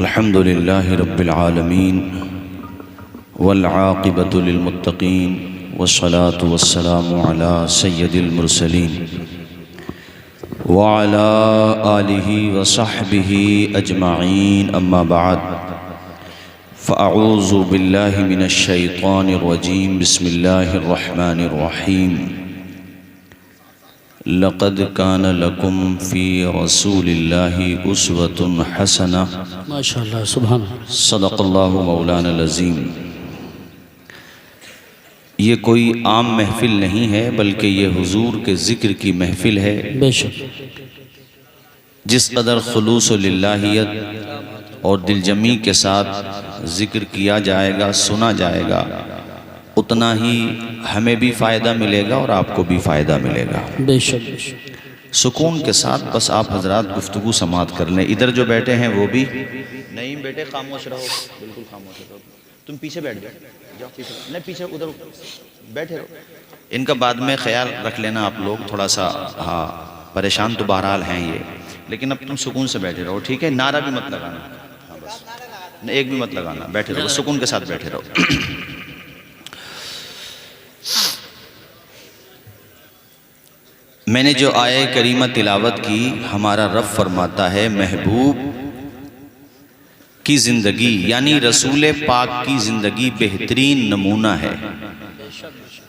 अल्हम्दुलिल्लाहि रब्बिल आलमीन वल आक़िबतु लिल मुत्तक़ीन वस्सलातु वस्सलामु अला सय्यदिल मुरसलीन व अला आलिहि व सहबिहि अजमाईन अम्मा बाद फ़अऊज़ु बिल्लाहि मिनश शैतानिर रजीम बिस्मिल्लाहिर रहमानिर रहीम लक़द कान लकुम फ़ी रसूलिल्लाहि उस्वतुन हसना माशाअल्लाह सुभान सदक़ल्लाहु मौलाना अज़ीम। ये कोई आम महफ़िल नहीं है बल्कि ये हुजूर के ज़िक्र की महफ़िल है। बेशक जिस कदर खुलूस व लिल्लाहियत और दिलजमी के साथ ज़िक्र किया जाएगा, सुना जाएगा, उतना ही हमें भी फ़ायदा मिलेगा और आपको भी फ़ायदा मिलेगा। बेशक सुकून के साथ बस आप हजरात गुफ्तगू समात कर लें। इधर जो बैठे हैं वो भी नहीं बेटे, खामोश रहो, बिल्कुल खामोश रहो। तुम पीछे बैठ जाओ, पीछे नहीं, पीछे उधर बैठे रहो। इनका बाद में ख्याल रख लेना आप लोग, थोड़ा सा हाँ परेशान तो बहरहाल हैं ये, लेकिन अब तुम सुकून से बैठे रहो, ठीक है। नारा भी मत लगाना, हाँ बस एक भी मत लगाना, बैठे रहो, सुकून के साथ बैठे रहो। मैंने जो आये करीमा तिलावत की, हमारा रब फरमाता है महबूब की ज़िंदगी यानी रसूल पाक की ज़िंदगी बेहतरीन नमूना है।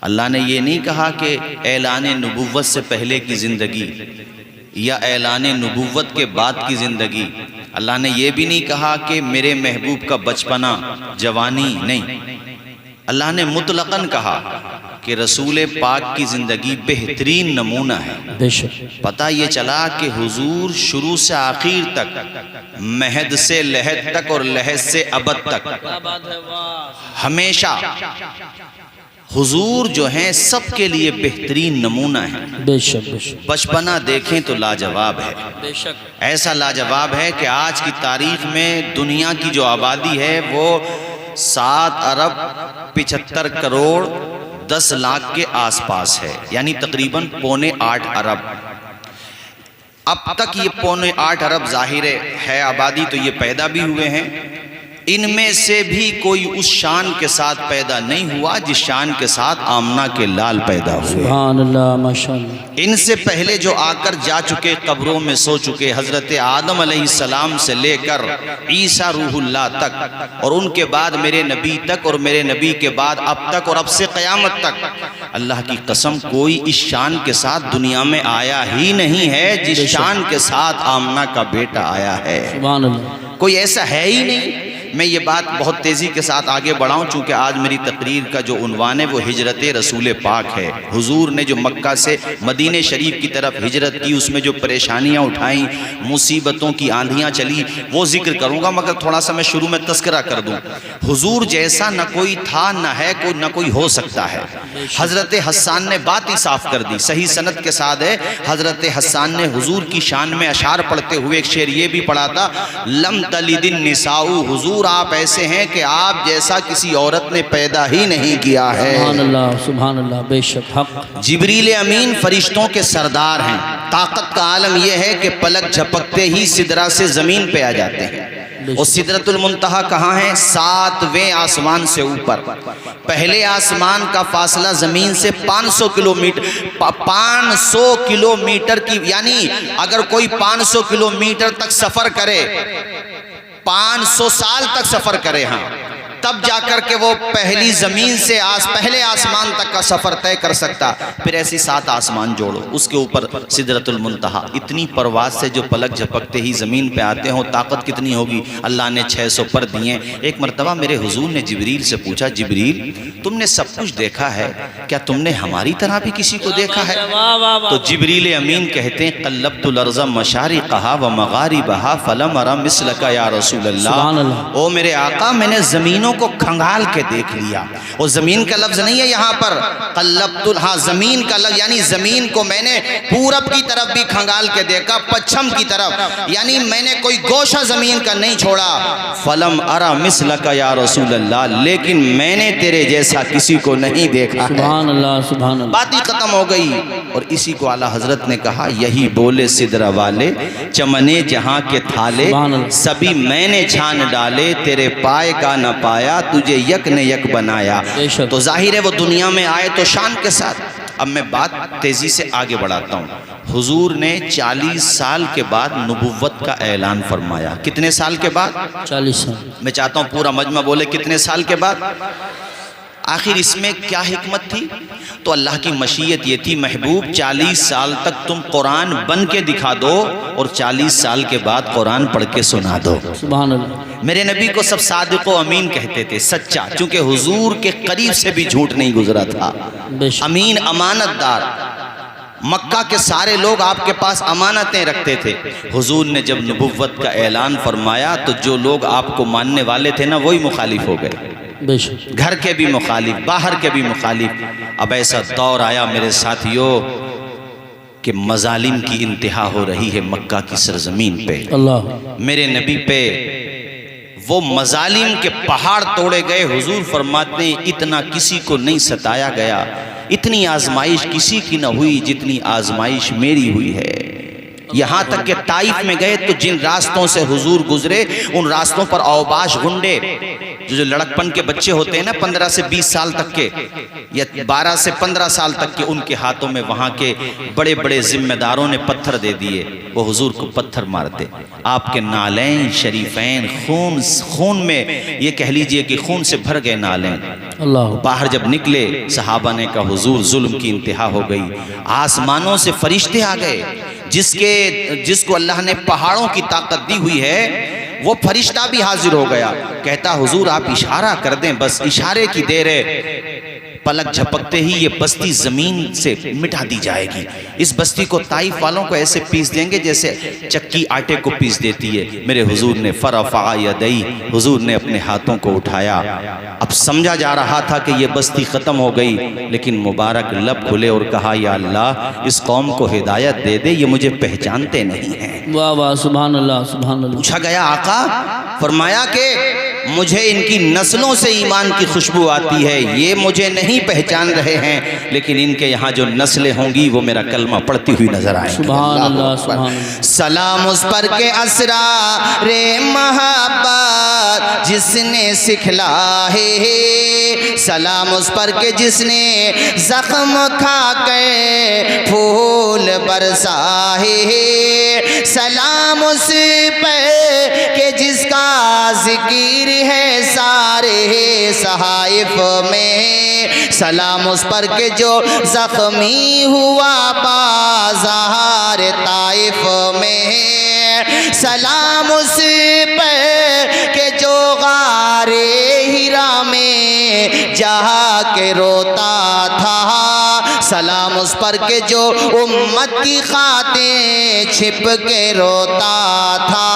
अल्लाह ने ये नहीं कहा कि ऐलान नबुव्वत से पहले की ज़िंदगी या ऐलान नबुव्वत के बाद की ज़िंदगी। अल्लाह ने ये भी नहीं कहा कि मेरे महबूब का बचपना, जवानी, नहीं। अल्लाह ने मुतलकन कहा कि रसूल पाक की ज़िंदगी बेहतरीन नमूना है। पता ये चला कि हुजूर शुरू से आखिर तक, महद से लहद तक और लहद से अबद तक, हमेशा हुजूर जो हैं सबके लिए बेहतरीन नमूना है। बचपना देखें तो लाजवाब है, ऐसा लाजवाब है कि आज की तारीख में दुनिया की जो आबादी है वो 7 अरब 75 करोड़ 10 लाख के आसपास है, यानी तकरीबन 7.25 अरब। अब तक ये 7.25 अरब जाहिर है आबादी, तो ये पैदा भी हुए हैं। इनमें से भी कोई उस शान के साथ पैदा नहीं हुआ जिस शान के साथ आमना के लाल पैदा हुए। सुभान अल्लाह, माशाअल्लाह। इनसे पहले जो आकर जा चुके, कब्रों में सो चुके, हजरत आदम अलैहिस्सलाम से लेकर ईसा रूहुल्लाह तक, और उनके बाद मेरे नबी तक, और मेरे नबी के बाद अब तक, और अब से क़यामत तक, अल्लाह की कसम कोई इस शान के साथ दुनिया में आया ही नहीं है जिस शान के साथ आमना का बेटा आया है। सुभान अल्लाह, कोई ऐसा है ही नहीं। मैं ये बात बहुत तेज़ी के साथ आगे बढ़ाऊँ, चूँकि आज मेरी तकरीर का जो उन्वान है वो हिजरत रसूल पाक है। हुजूर ने जो मक्का से मदीने शरीफ की तरफ हिजरत की, उसमें जो परेशानियाँ उठाई, मुसीबतों की आंधियाँ चली, वो जिक्र करूँगा, मगर थोड़ा सा मैं शुरू में तस्करा कर दूँ। हुजूर जैसा न कोई था, न है, कोई न कोई हो सकता है। हज़रत हस्सान ने बात ही साफ कर दी, सही सनद के साथ है। हज़रत हस्सान ने हुजूर की शान में अशार पढ़ते हुए एक शेर ये भी पढ़ा था, लम तलिदिन निसाऊ, हुजूर आप ऐसे हैं कि आप जैसा किसी औरत ने पैदा ही नहीं किया है। सुभान अल्लाह, सुभान अल्लाह, बेशक हक। जिब्रील अमीन फरिश्तों के सरदार हैं। ताकत का आलम यह है कि पलक झपकते ही सिदरा से ज़मीन पे आ जाते हैं। और सिदरतुल मुंतहा कहाँ है? 7वें आसमान से ऊपर। पहले आसमान का फासला ज़मीन से 500 किलोमीटर, 500 किलोमीटर की, यानी अगर कोई 500 किलोमीटर तक सफ़र करे, 500 साल तक सफ़र करे, हाँ, तब जाकर के वो पहली ज़मीन से पहले आसमान तक का सफ़र तय कर सकता। फिर ऐसी 7 आसमान जोड़ो, उसके ऊपर सिदरतुल मुंतहा। इतनी परवाज़ से जो पलक झपकते ही ज़मीन पे आते हो, ताकत कितनी होगी। अल्लाह ने 600 पर दिए। एक मरतबा मेरे हुजूर ने जिब्रील से पूछा, जिब्रील तुमने सब कुछ देखा है, क्या तुमने हमारी तरह भी किसी को देखा है? तो जिब्रील अमीन कहते हैं, क़ल्लब्तुल अर्ज़ मशारिक़हा व मग़ारिबहा फ़लम अरा मिस्लका या रसूलल्लाह। ओ मेरे आका, मैंने ज़मीनों जमीनों को खंगाल के देख लिया। वो ज़मीन का लफ्ज़ नहीं है यहाँ पर, कल्लबतुल, हाँ ज़मीन का लफ्ज़, यानी ज़मीन को मैंने पूरब की तरफ भी खंगाल के देखा, पश्चिम की तरफ, यानी मैंने कोई गोशा ज़मीन का नहीं छोड़ा। फलम अरा मिसलका या रसूल अल्लाह, लेकिन मैंने तेरे जैसा किसी को नहीं देखा। सुभान अल्लाह, सुभान अल्लाह। बात ही ख़त्म हो गई। और इसी को आला हज़रत ने कहा, यही बोले सिदरा वाले, चमने जहाँ के थाले, सभी मैंने छान डाले, तेरे पाए का न पाया, तुझे यक ने यक बनाया। तो जाहिर है वो दुनिया में आए तो शान के साथ। अब मैं बात तेज़ी से आगे बढ़ाता हूँ। हुजूर ने 40 साल के बाद नबुव्वत का ऐलान फरमाया। कितने साल के बाद? 40 साल। मैं चाहता हूँ पूरा मजमा बोले कितने साल के बाद। आखिर इसमें क्या हिकमत थी? तो अल्लाह की मशीयत ये थी, महबूब 40 साल तक तुम कुरान बन के दिखा दो और 40 साल के बाद कुरान पढ़ के सुना दो। सुभान अल्लाह। मेरे नबी को सब सादिक व अमीन कहते थे, सच्चा, क्योंकि हुजूर के करीब से भी झूठ नहीं गुजरा था। अमीन, अमानतदार। मक्का के सारे लोग आपके पास अमानतें रखते थे। हुजूर ने जब नबुव्वत का ऐलान फरमाया तो जो लोग आपको मानने वाले थे ना, वही मुखालिफ हो गए। घर के भी मुखालिफ, बाहर के भी मुखालिफ। अब ऐसा दौर आया मेरे साथियों कि मजालिम की इंतहा हो रही है मक्का की सरजमीन पे। अल्लाह, मेरे नबी पे वो मजालिम के पहाड़ तोड़े गए। हुजूर फरमाते हैं, इतना किसी को नहीं सताया गया, इतनी आजमाइश किसी की न हुई जितनी आजमाइश मेरी हुई है। यहाँ तक कि ताइफ में गए तो जिन रास्तों से हुजूर गुजरे, उन रास्तों पर औबाश गुंडे, जो लड़कपन के बच्चे होते हैं ना, 15 से 20 साल तक के या 12 से 15 साल तक के, उनके हाथों में वहाँ के बड़े बड़े जिम्मेदारों ने पत्थर दे दिए। वो हुजूर को पत्थर मारते। आपके नालैन शरीफैन खून में, ये कह लीजिए कि खून से भर गए नालैन। अल्लाह, बाहर जब निकले सहाबा ने कहा, हुजूर जुल्म की इंतहा हो गई। आसमानों से फरिश्ते आ गए, जिसको अल्लाह ने पहाड़ों की ताकत दी हुई है, वो फरिश्ता भी हाजिर हो गया। कहता, हुजूर आप इशारा कर दें, बस इशारे की देर है, पलक झपकते ही ये बस्ती जमीन से मिटा दी जाएगी। इस बस्ती को ताइफ वालों को ऐसे पीस देंगे जैसे चक्की आटे को पीस देती है। मेरे हुजूर ने फरफ़ा यदई, हुजूर ने अपने हाथों को उठाया। अब समझा जा रहा था कि ये बस्ती ख़त्म हो गई, लेकिन मुबारक लब खुले और कहा, या अल्लाह इस कौम को हिदायत दे दे, ये मुझे पहचानते नहीं हैं। वाह वाह, सुभान अल्लाह, सुभान अल्लाह। पूछा गया, आका, फरमाया कि मुझे इनकी नस्लों से ईमान की खुशबू आती है, ये मुझे नहीं पहचान रहे हैं, लेकिन इनके यहाँ जो नस्लें होंगी वो मेरा कलमा पढ़ती हुई नजर आएंगी। सुभान अल्लाह, सुभान अल्लाह। सलाम उस पर के असरा रे मोहब्बत जिसने सिखला है, सलाम उस पर के जिसने जख्म खा के फूल बरसा है, सलाम उस पर के जिसका जिक्र है सारे सहाइफ में, सलाम उस पर के जो जख्मी हुआ बाज़ार ताइफ में, सलाम उस पर के जो गारे हिरा में जहाँ के रोता था, सलाम उस पर के जो उम्मत की खातिर छिप के रोता था।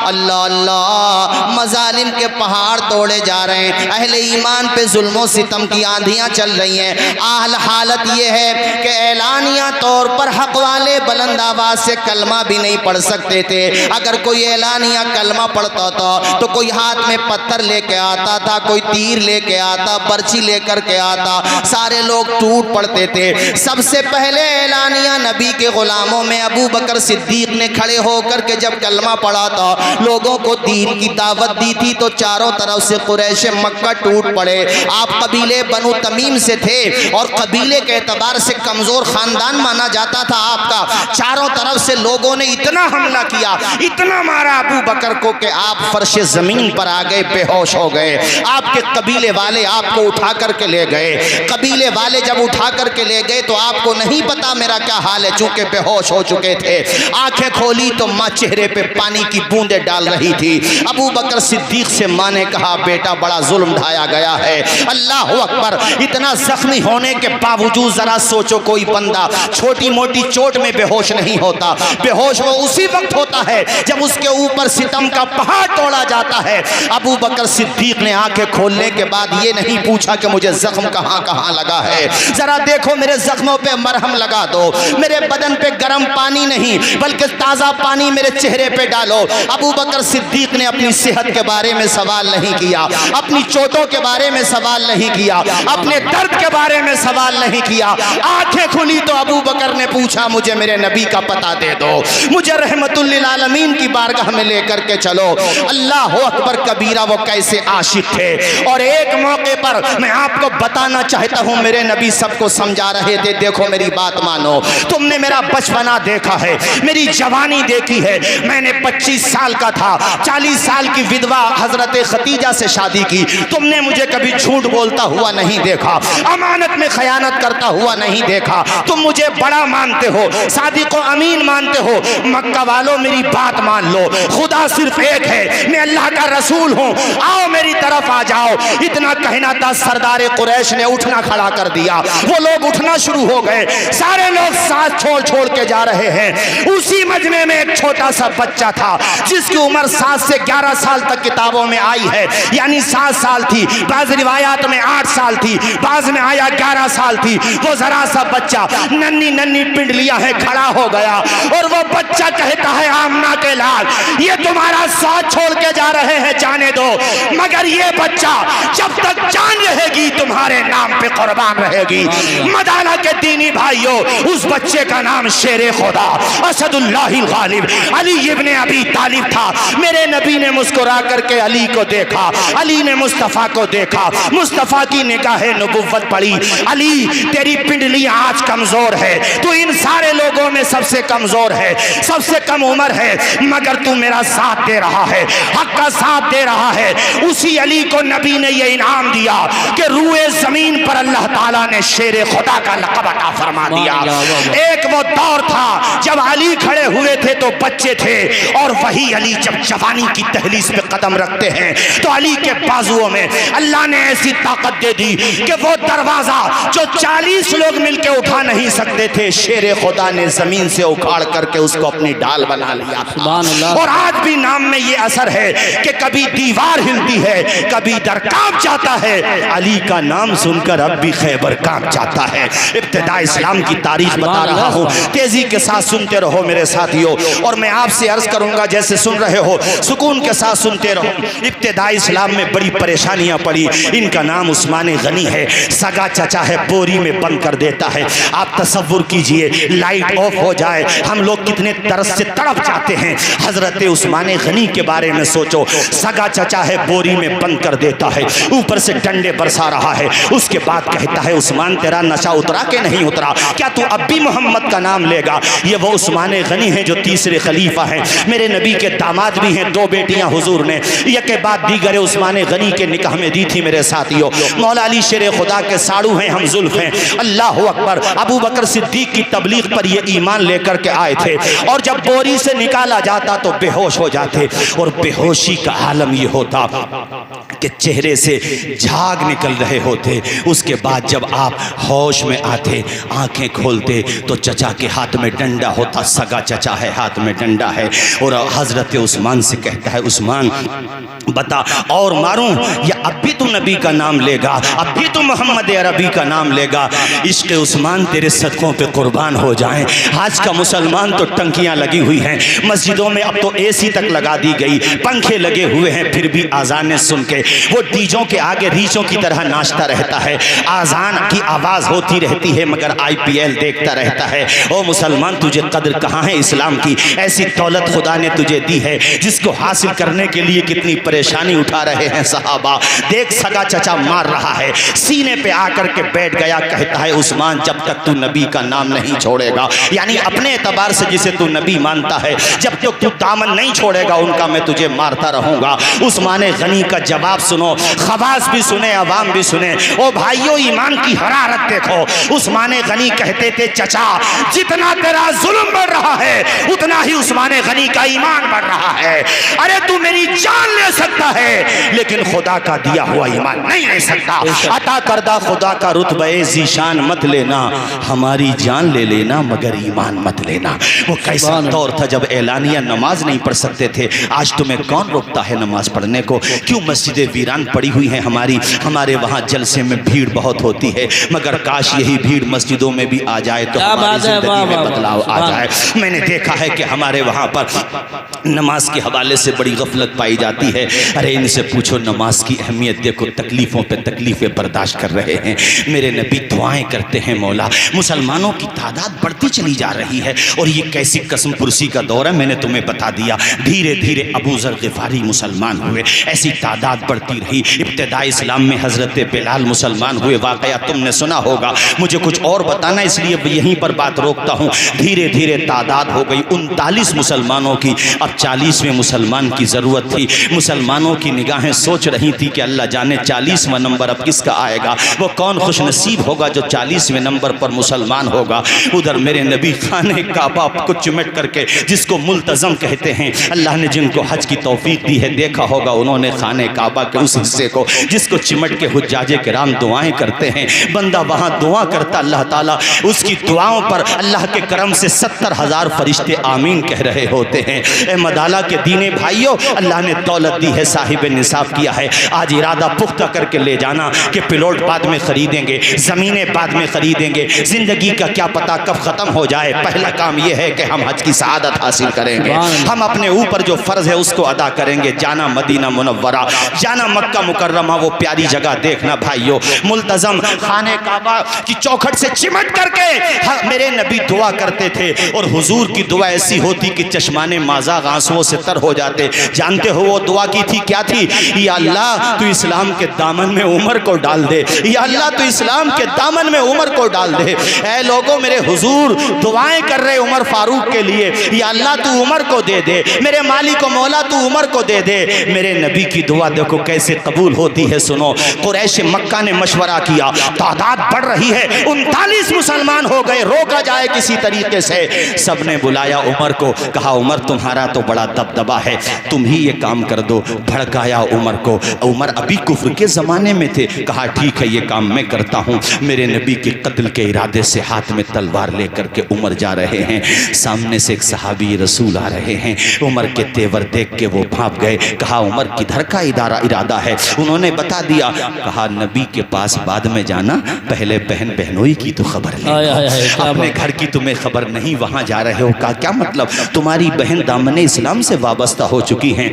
अल्लाह अल्लाह, मजालिम के पहाड़ तोड़े जा रहे हैं, अहले ईमान पे जुल्मों सितम की आंधियां चल रही हैं। हालत ये है कि ऐलानिया तौर पर हक वाले बुलंद आवाज से कलमा भी नहीं पढ़ सकते थे। अगर कोई ऐलानिया कलमा पढ़ता था तो कोई हाथ में पत्थर लेके आता था, कोई तीर लेके आता, पर्ची लेकर के आता, सारे लोग टूट पड़ते थे। सबसे पहले ऐलानिया नबी के गुलामों में अबू बकर सिद्दीक ने खड़े होकर के जब कलमा पढ़ा था, लोगों को दीन की दावत दी थी, तो चारों तरफ से कुरैश मक्का टूट पड़े। आप कबीले बनु तमीम से थे और कबीले के एतबार से कमजोर खानदान माना जाता था आपका। चारों तरफ से लोगों ने इतना हमला किया, इतना मारा अबू बकर को कि आप फर्श जमीन पर आ गए, बेहोश हो गए। आपके कबीले वाले आपको उठा करके ले गए। कबीले वाले जब उठा करके ले गए तो आपको नहीं पता मेरा क्या हाल है, चूंकि बेहोश हो चुके थे। आंखें खोली तो मां चेहरे पे पानी की बूंदें डाल रही थी। अबू बकर सिद्दीक से माँ ने कहा, बेटा बड़ा जुल्म ढाया गया है। अल्लाह अकबर। इतना जख्मी होने के बावजूद जरा सोचो, कोई बंदा छोटी मोटी चोट में बेहोश नहीं होता। बेहोश वो उसी वक्त होता है जब उसके ऊपर सितम का पहाड़ तोड़ा जाता है। अबू बकर सिद्दीक ने आंखें खोलने के बाद ये नहीं पूछा कि मुझे जख्म कहाँ कहाँ लगा है, जरा देखो मेरे जख्मों पे मरहम लगा दो, मेरे बदन पे गर्म पानी नहीं बल्कि ताज़ा पानी मेरे चेहरे पे डालो। अबू बकर सिद्दीक ने अपनी सेहत के बारे में सवाल नहीं किया, अपनी चोटों के बारे में सवाल नहीं किया, अपने दर्द के बारे में सवाल नहीं किया। आंखें खुली तो अबू बकर ने पूछा, मुझे मेरे नबी का पता दे दो, मुझे रहमतुल लिल आलमीन की बारगाह में लेकर के चलो। अल्लाह अकबर कबीरा, वो कैसे आशिक थे। और एक मौके पर मैं आपको बताना चाहता हूँ, मेरे नबी सबको समझा रहे थे, देखो मेरी बात मानो, तुमने मेरा बचपना देखा है, मेरी जवानी देखी है। मैंने 25 साल का था, 40 साल की विधवा हजरत खतीजा से शादी की। तुमने मुझे कभी झूठ बोलता हुआ नहीं देखा, अमानत में खयानत करता हुआ नहीं देखा। तुम मुझे बड़ा मानते हो, सादिक व अमीन मानते हो। मक्का वालों मेरी बात मान लो, खुदा सिर्फ एक है, मैं अल्लाह का रसूल हूँ, आओ मेरी तरफ आ जाओ। इतना कहना था, सरदार कुरैश ने उठना खड़ा कर दिया। वो लोग उठना शुरू हो गए, सारे लोग साथ छोड़ छोड़ के जा रहे हैं। उसी मजमे में एक छोटा सा बच्चा था जिसकी उम्र 7 से 11 साल तक किताबों में आई है, यानी 7 साल थी, बाज़ रिवायात में 8 साल थी, बाज़ में आया 11 साल थी। वो जरा सा बच्चा नन्ही नन्ही पिंडलियां है, खड़ा हो गया और वो बच्चा कहता है, आमना के लाल, ये तुम्हारा साथ छोड़ के जा रहे हैं, जाने दो, मगर ये बच्चा जब तक जान रहेगी तुम्हारे नाम पे कुर्बान रहेगी। मदाना के दीनी भाइयों, उस बच्चे का नाम शेरे खुदा असदुल्लाहिल गालिब अली इब्ने अबी तालिब था। मेरे नबी ने मुस्कुरा करके अली को देखा, अली ने मुस्तफ़ा को देखा, मुस्तफ़ा की निगाहे नबुव्वत पड़ी। अली, तेरी पिंडलियां आज कमजोर है, तू इन सारे लोगों में सबसे कमजोर है, सबसे कम उम्र है, मगर तू मेरा साथ दे रहा है, हक का साथ दे रहा है। उसी अली को नबी ने यह इनाम दिया कि रूए जमीन पर अल्लाह ताला ने शेरे खुदा का लक़ब अता फरमा दिया। एक वो दौर था जब अली खड़े हुए थे तो बच्चे थे, और वही अली जब जवानी की तहलीस पे कदम रखते हैं तो अली के बाजुओं में अल्लाह ने ऐसी ताकत दे दी कि वो दरवाजा जो 40 लोग मिलके उठा नहीं सकते थे, शेरे खुदा ने जमीन से उखाड़ करके उसको अपनी ढाल बना लिया। और आज भी नाम में ये असर है कि कभी दीवार हिलती है, कभी दर कांप जाता है। अली का नाम सुनकर अब भी खैबर कांप जाता है। इब्तिदा इस्लाम की तारीख बता रहा हूँ, तेजी के साथ सुनते रहो मेरे साथियों, और मैं आपसे अर्ज करूंगा जैसे सुन रहे हो सुकून के साथ सुनते रहो। इब्तिदा इस्लाम में बड़ी परेशानियां पड़ी। इनका नाम उस्मान गनी है, सगा चचा है, बोरी में बंद कर देता है। आप तसव्वुर कीजिए, लाइट ऑफ हो जाए, हम लोग कितने तरस से तड़प जाते हैं। हजरत उस्मान गनी के बारे में सोचो, सगा चचा है, बोरी में बंद कर देता है, ऊपर से डंडे बरसा रहा है। उसके बाद कहता है, उस्मान तेरा नशा उतरा के नहीं उतरा, क्या तू अब भी मोहम्मद का नाम लेगा? ये वो उस्मान गनी है जो तीसरे खलीफा हैं, मेरे नबी के दामाद भी हैं। 2 बेटियां हुजूर ने एक के बाद दीगर उस्मान गनी के निकाह में दी थी मेरे साथियों। मौला अली शेर खुदा के साड़ू हैं, हम जुल्फ हैं। अल्लाह अकबर। अबू बकर सिद्दीक की तबलीग पर ये ईमान लेकर के आए थे, और जब बोरी से निकाला जाता तो बेहोश हो जाते। और बेहोशी का आलम ये होता कि चेहरे से झाग निकल रहे होते। उसके बाद जब आप होश में आते, आंखें खोलते तो चचा के हाथ में डंडा होता, सगा चचा है, हाथ में डंडा है। और हजरत उस्मान से कहता है, उस्मान बता और मारूं या अब भी तू नबी का नाम लेगा, अब भी तू मोहम्मद अरबी का नाम लेगा? इश्क़ उस्मान तेरे सदकों पे कुर्बान हो जाएं। आज का मुसलमान तो टंकियां लगी हुई हैं, मस्जिदों में अब तो एसी तक लगा दी गई, पंखे लगे हुए हैं, फिर भी आज़ानें सुन के वो डीजों के आगे रीछों की तरह नाचता रहता है। आज़ान की आवाज़ होती रहती है मगर IPL देखता रहता है। ओ मुसलमान, तुझे कदर कहाँ है इस्लाम की? ऐसी दौलत खुदा ने तुझे दी है जिसको हासिल करने के लिए कितनी परेशानी उठा रहे हैं सहाबा। देख, सगा चचा मार रहा है, सीने पे आकर के बैठ गया, कहता है, उस्मान जब तक तू नबी का नाम नहीं छोड़ेगा, यानी अपने एतबार से जिसे तू नबी मानता है, जब तक तू दामन नहीं छोड़ेगा उनका, मैं तुझे मार मारता रहूंगा। उस्मान गनी का जवाब सुनो, खवास भी सुने, अवाम भी सुने। ओ भाइयों, ईमान की हरारत देखो। उस्मान गनी कहते थे, चचा जितना तेरा जुल्म बढ़ रहा है उतना ही उस्मान गनी का ईमान बढ़ रहा है। अरे तू मेरी जान ले सकता है लेकिन खुदा का दिया हुआ ईमान नहीं ले सकता। अता करदा खुदा का रुतबे ज़ीशान मत लेना, हमारी जान ले लेना मगर ईमान मत लेना। वो कैसा दौर था जब एलानिया नमाज नहीं पढ़ सकते थे। आज तुम्हें कौन रोकता है नमाज पढ़ने को? क्यों मस्जिदें वीरान पड़ी हुई हैं हमारे वहाँ जलसे में भीड़ बहुत होती है, मगर काश यही भीड़ मस्जिदों में भी आ जाए तो हमारी जिंदगी में बदलाव आ जाए। मैंने देखा है कि हमारे वहाँ पर नमाज के हवाले से बड़ी गफलत पाई जाती है। अरे इनसे पूछो नमाज की अहमियत देखो, तकलीफ़ों पे तकलीफ़ें बर्दाश्त कर रहे हैं। मेरे नबी दुआएं करते हैं, मौला मुसलमानों की तादाद बढ़ती चली जा रही है और ये कैसी कसम पुरसी का दौर है। मैंने तुम्हें बता दिया, धीरे धीरे अबू ज़र ग़िफ़ारी मुसलमान हुए, ऐसी तादाद बढ़ती रही। इब्तिदा इस्लाम में हज़रत बिलाल मुसलमान हुए, वाक़या तुमने सुना होगा। मुझे कुछ और बताना इसलिए यहीं पर बात रोकता हूँ। धीरे धीरे तादाद हो गई 39 मुसलमानों की, अब 40वें मुसलमान की ज़रूरत थी। मुसलमानों की निगाहें सोच रही थी कि अल्लाह जाने 40वां नंबर अब किसका आएगा, वो कौन खुशनसीब होगा जो 40वें नंबर पर मुसलमान होगा। उधर मेरे नबी खाने काबा को चिमट करके, जिसको मुल्तज़म कहते हैं, अल्लाह ने जिनको हज की तौफीक दी है, देखा होगा उन्होंने खाने काबा के उस हिस्से को जिसको चिमट के हुज्जाजे किराम दुआएं करते हैं। बंदा वहाँ दुआ करता, अल्लाह ताला उसकी दुआओं पर अल्लाह के करम से 70,000 फरिश्ते आमीन कह रहे होते हैं। ए मदाला के दीने भाइयों, अल्लाह ने दौलत दी है, साहिब निसाब किया है। आज इरादा पुख्ता करके ले जाना कि प्लॉट बाद में खरीदेंगे, ज़मीनें बाद में खरीदेंगे, ज़िंदगी का क्या पता कब ख़त्म हो जाए। पहला काम यह है कि हम हज की सआदत हासिल करेंगे, हम अपने ऊपर जो फ़र्ज़ है उसको अदा करेंगे। जाना मदीना मुनव्वरा, जाना मक्का मुकर्रमा, वो प्यारी जगह देखना भाइयों। मुल्तज़म खाने काबा की चौखट से चिमट करके मेरे नबी दुआ करते थे और हुजूर की दुआ ऐसी होती कि चश्माने माज़ाग आंसुओं से तर हो जाते। जानते हो वो दुआ की थी क्या थी? या अल्लाह तू इस्लाम के दामन में उमर को डाल दे, या अल्लाह तू इस्लाम के दामन में उमर को डाल दे। ऐ लोगों, मेरे हुजूर दुआएं कर रहे उमर फारूक के लिए, या अल्लाह तू उमर को दे दे, मेरे मालिक को मौला तू उमर को दे दे। मेरे नबी की दुआ देखो कैसे कबूल होती है। सुनो, कुरैश मक्का ने मशवरा किया, तादाद बढ़ रही है, 39 मुसलमान हो गए, रोका जाए किसी तरीके से। सबने बुलाया उमर को, कहा उमर तुम्हारा तो बड़ा दबदबा है, तुम ही ये काम कर दो। भड़काया उमर को, उमर अभी कुफ्र के ज़माने में थे। कहा ठीक है ये काम मैं करता हूँ। मेरे नबी के कत्ल के इरादे से हाथ में तलवार लेकर के उमर जा रहे हैं, सामने से एक सहाबी रसूल आ रहे हैं। उमर के तेवर देख के वो भाप गए। कहा उमर किधर का इरादा है? उन्होंने बता दिया। कहा नबी के पास बाद में जाना, पहले बहन बहनोई की तो खबर ले, अपने घर की तुम्हें खबर नहीं, वहाँ जा रहे हो। कहा क्या मतलब? तुम्हारी बहन दामने इस्लाम से वाबस्ता हो चुकी हैं,